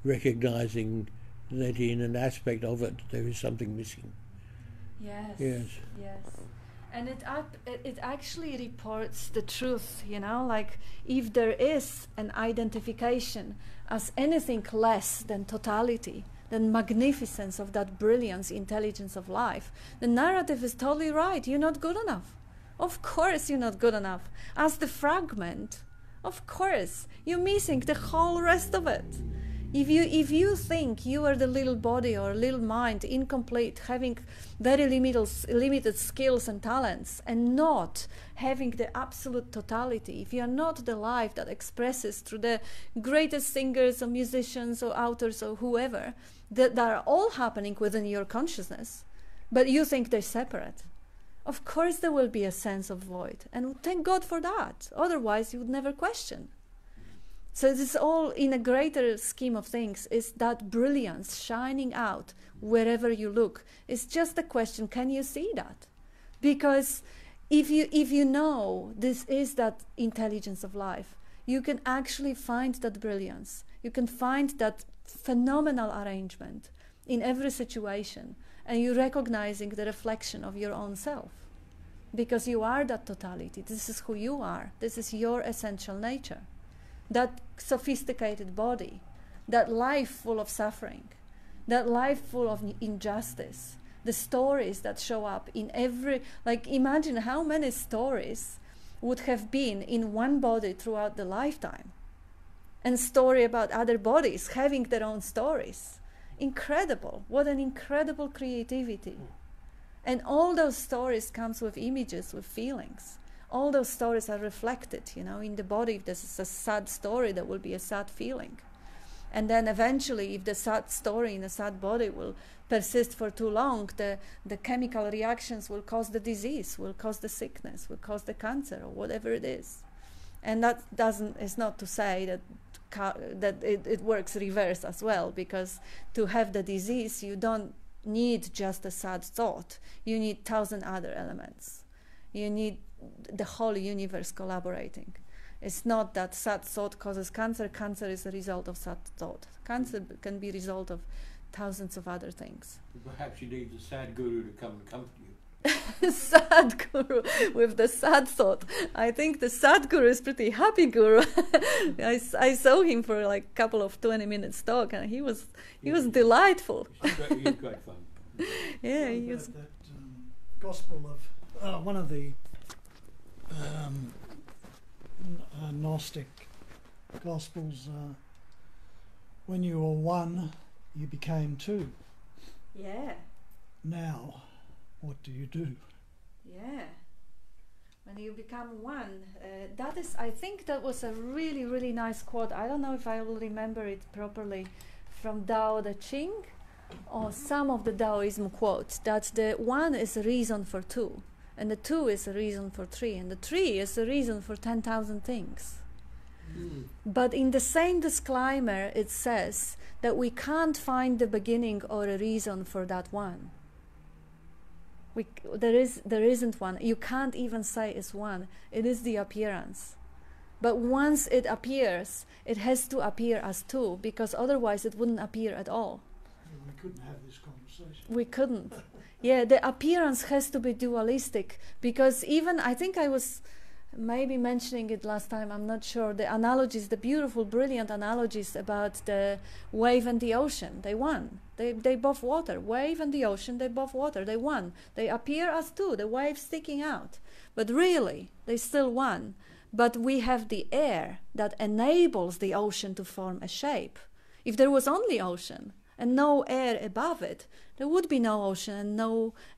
recognizing that in an aspect of it there is something missing. Yes. Yes. Yes. And it actually reports the truth, like if there is an identification as anything less than totality, the magnificence of that brilliance, intelligence of life, the narrative is totally right. You're not good enough. Of course you're not good enough. As the fragment, of course, you're missing the whole rest of it. If you think you are the little body or little mind, incomplete, having very limited skills and talents, and not having the absolute totality, if you are not the life that expresses through the greatest singers or musicians or authors or whoever, that are all happening within your consciousness, but you think they're separate, of course there will be a sense of void. And thank God for that. Otherwise you would never question. So this is all, in a greater scheme of things, is that brilliance shining out wherever you look. It's just a question, can you see that? Because if you know this is that intelligence of life, you can actually find that brilliance. You can find that phenomenal arrangement in every situation, and you're recognizing the reflection of your own self. Because you are that totality. This is who you are. This is your essential nature. That sophisticated body, that life full of suffering, that life full of injustice, the stories that show up in every, like, imagine how many stories would have been in one body throughout the lifetime, and story about other bodies having their own stories. Incredible. What an incredible creativity. And all those stories comes with images, with feelings. All those stories are reflected, in the body. If this is a sad story, there will be a sad feeling. And then eventually, if the sad story in a sad body will persist for too long, the chemical reactions will cause the disease, will cause the sickness, will cause the cancer, or whatever it is. And that is not to say that it works reverse as well, because to have the disease, you don't need just a sad thought. You need 1,000 other elements. You need the whole universe collaborating. It's not that sad thought causes cancer. Cancer is a result of sad thought. Cancer can be a result of thousands of other things. Perhaps you need the sad guru to come and comfort you. Sad guru with the sad thought. I think the sad guru is pretty happy guru. I saw him for like a couple of 20-minute talk, and he was delightful. He's great fun. Yeah, he was. That gospel of one of the Gnostic Gospels, when you were one, you became two. Yeah. Now, what do you do? Yeah. When you become one, that is, I think that was a really, really nice quote. I don't know if I will remember it properly, from Tao Te Ching, or some of the Taoism quotes, that the one is a reason for two. And the two is a reason for three, and the three is a reason for 10,000 things. But in the same disclaimer, it says that we can't find the beginning or a reason for that one. There isn't one. You can't even say it's one. It is the appearance. But once it appears, it has to appear as two, because otherwise it wouldn't appear at all. We couldn't have this conversation. We couldn't. Yeah, the appearance has to be dualistic, because even, I think I was maybe mentioning it last time, I'm not sure, the analogies, the beautiful, brilliant analogies about the wave and the ocean, they won. They both water. Wave and the ocean, they both water. They won. They appear as two, the wave sticking out. But really, they still won. But we have the air that enables the ocean to form a shape. If there was only ocean and no air above it, there would be no ocean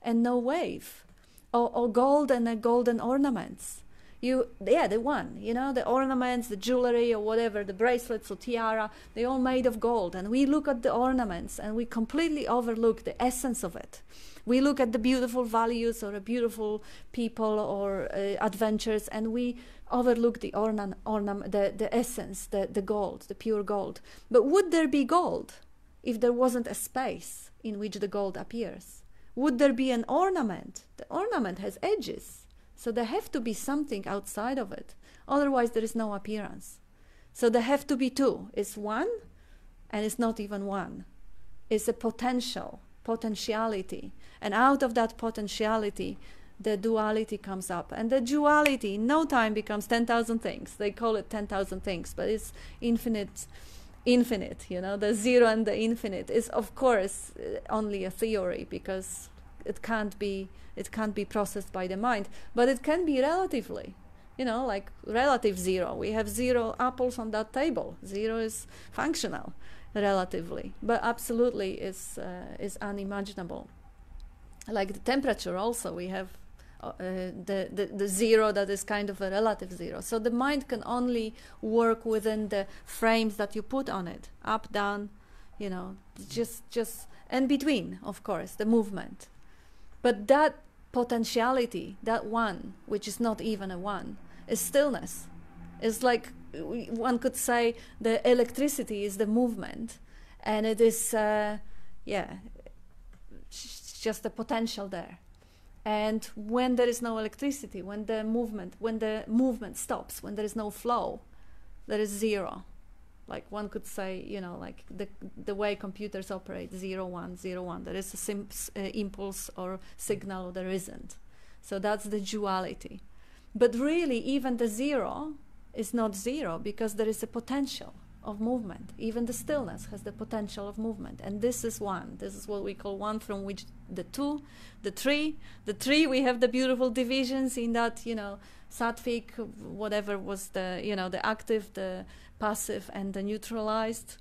and no wave, or gold and golden ornaments. They won. The ornaments, the jewelry, or whatever, the bracelets or tiara, they all made of gold. And we look at the ornaments and we completely overlook the essence of it. We look at the beautiful values or a beautiful people or adventures, and we overlook the the essence, the gold, the pure gold. But would there be gold if there wasn't a space in which the gold appears? Would there be an ornament? The ornament has edges, so there have to be something outside of it. Otherwise, there is no appearance. So there have to be two. It's one, and it's not even one. It's a potentiality. And out of that potentiality, the duality comes up. And the duality in no time becomes 10,000 things. They call it 10,000 things, but it's infinite infinite, the zero and the infinite is of course only a theory, because it can't be processed by the mind, but it can be relatively, like relative zero. We have 0 apples on that table. 0 is functional relatively, but absolutely is unimaginable. Like the temperature also, we have the zero that is kind of a relative zero. So the mind can only work within the frames that you put on it, up, down, just and between, of course, the movement. But that potentiality, that one, which is not even a one, is stillness. It's like one could say the electricity is the movement, and it is, just the potential there. And when there is no electricity, when the movement stops, when there is no flow, there is zero. Like one could say, like the way computers operate, 0, 1, 0, 1. There is a impulse or signal, there isn't. So that's the duality. But really, even the zero is not zero, because there is a potential of movement. Even the stillness has the potential of movement. And this is one. This is what we call one, from which the two, the three, we have the beautiful divisions in that, sattvic, whatever was the, the active, the passive, and the neutralized,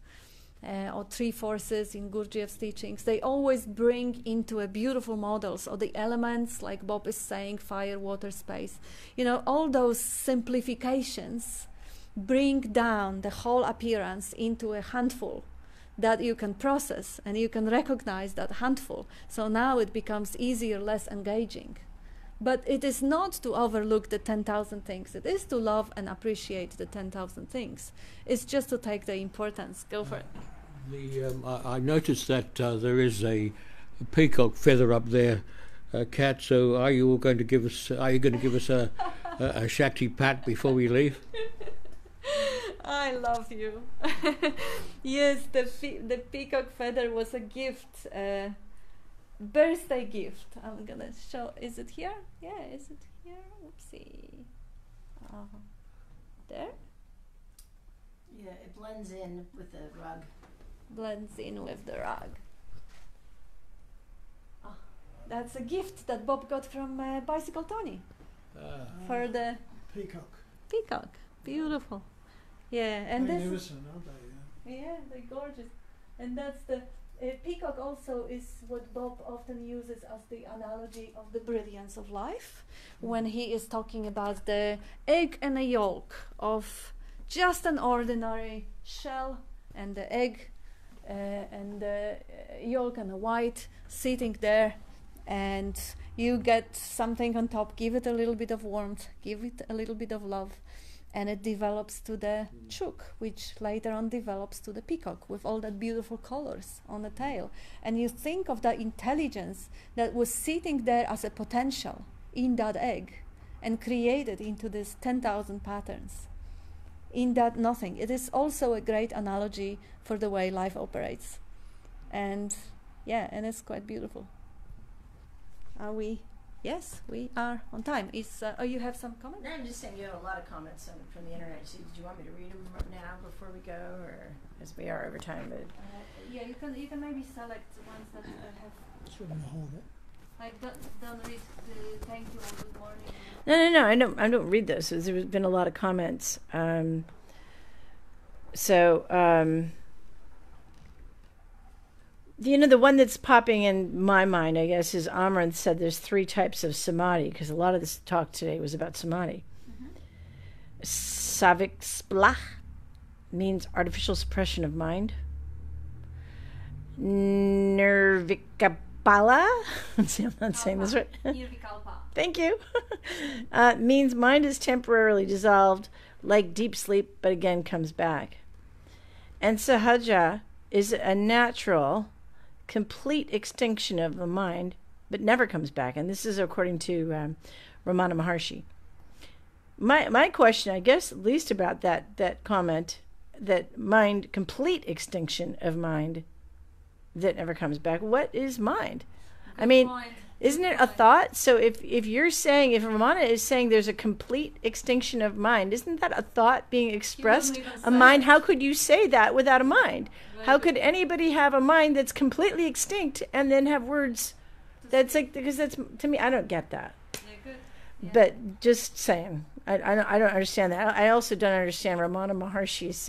or 3 forces in Gurdjieff's teachings. They always bring into a beautiful models, or the elements, like Bob is saying, fire, water, space. All those simplifications bring down the whole appearance into a handful that you can process, and you can recognize that handful. So now it becomes easier, less engaging. But it is not to overlook the 10,000 things. It is to love and appreciate the 10,000 things. It's just to take the importance. Go for it. I noticed that there is a peacock feather up there, Kat. So are you going to give us a Shakti pat before we leave? I love you. Yes, the peacock feather was a gift, birthday gift. I'm gonna show. Is it here? Yeah, is it here? Oopsie. There? Yeah, it blends in with the rug. Blends in with the rug. Oh, that's a gift that Bob got from Bicycle Tony for the peacock. Beautiful. Yeah, and this. Magnificent, aren't they? Yeah, they're gorgeous. And that's the peacock also is what Bob often uses as the analogy of the brilliance of life, when he is talking about the egg and a yolk of just an ordinary shell, and the egg and the yolk and the white sitting there, and you get something on top, give it a little bit of warmth, give it a little bit of love, and it develops to the chook, which later on develops to the peacock with all that beautiful colors on the tail. And you think of that intelligence that was sitting there as a potential in that egg and created into this 10,000 patterns in that nothing. It is also a great analogy for the way life operates. And yeah, and it's quite beautiful. Are we? Yes, we are on time. You have some comments? No, I'm just saying you have a lot of comments from the internet. So did you want me to read them now before we go, or as we are over time? But yeah, you can maybe select the ones that have. Sort of hold it. Like don't read the thank you or good morning. No. I don't read those. So there's been a lot of comments. The one that's popping in my mind, I guess, is Amaranth said there's 3 types of samadhi, because a lot of this talk today was about samadhi. Saviksplach means artificial suppression of mind. Nirvikapala, see, I'm not saying this right. Thank you. Means mind is temporarily dissolved, like deep sleep, but again comes back. And Sahaja is a natural, complete extinction of the mind, but never comes back. And this is according to Ramana Maharshi. My question, I guess, at least about that comment, that mind, complete extinction of mind that never comes back. What is mind? Good point. Isn't it a thought? So if you're saying, if Ramana is saying there's a complete extinction of mind, isn't that a thought being expressed? A mind, how could you say that without a mind? How could anybody have a mind that's completely extinct and then have words that's like, because that's, to me, I don't get that. But just saying, I don't understand that. I also don't understand Ramana Maharshi's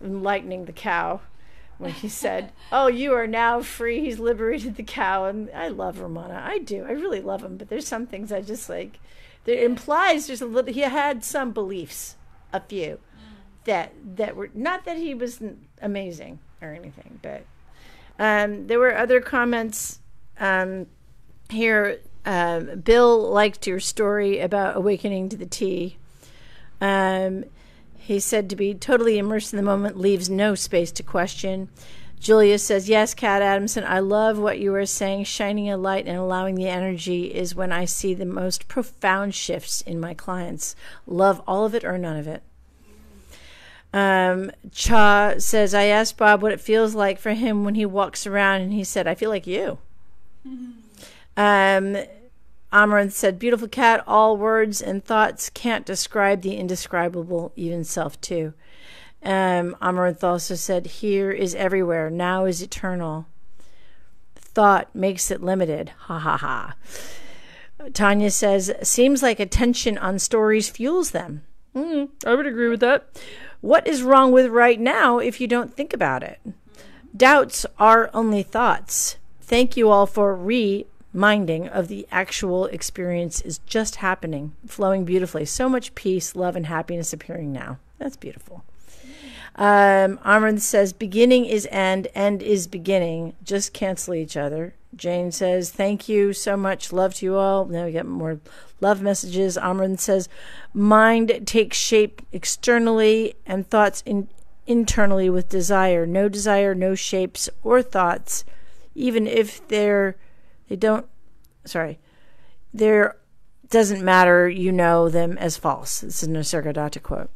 enlightening the cow when he said, "Oh, you are now free." He's liberated the cow, and I love Ramana. I do. I really love him. But there's some things I just like. It implies there's a little. He had some beliefs, a few, that were not that he was amazing or anything, but there were other comments here. Bill liked your story about awakening to the tea. He said to be totally immersed in the moment leaves no space to question. Julia says, yes, Kat Adamson, I love what you were saying. Shining a light and allowing the energy is when I see the most profound shifts in my clients. Love all of it or none of it. Cha says, I asked Bob what it feels like for him when he walks around, and he said, I feel like you. Amaranth said, beautiful Cat, all words and thoughts can't describe the indescribable, even self too. Amaranth also said, here is everywhere, now is eternal. Thought makes it limited. Ha ha ha. Tanya says, seems like attention on stories fuels them. I would agree with that. What is wrong with right now if you don't think about it? Doubts are only thoughts. Thank you all for reminding of the actual experience is just happening, flowing beautifully. So much peace, love, and happiness appearing now. That's beautiful. Amaranth says, beginning is end is beginning. Just cancel each other. Jane says, thank you so much. Love to you all. Now we get more love messages. Amaranth says, mind takes shape externally and thoughts internally with desire. No shapes or thoughts, even if there doesn't matter, you know them as false. This is a Nisargadatta quote.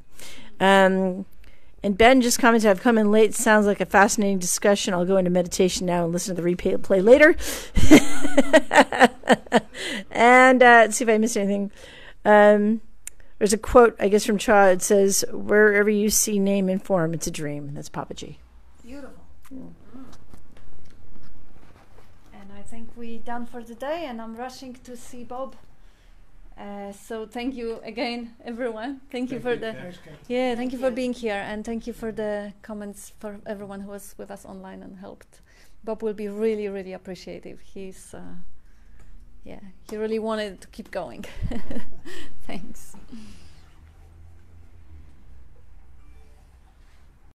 And Ben just commented, I've come in late. Sounds like a fascinating discussion. I'll go into meditation now and listen to the replay later. And let's see if I missed anything. There's a quote, I guess, from Cha. It says, wherever you see name and form, it's a dream. That's Papaji. Beautiful. And I think we're done for today, and I'm rushing to see Bob. So thank you again, everyone. Thank you for being here, and thank you for the comments for everyone who was with us online and helped. Bob will be really, really appreciative. He's, he really wanted to keep going. Thanks.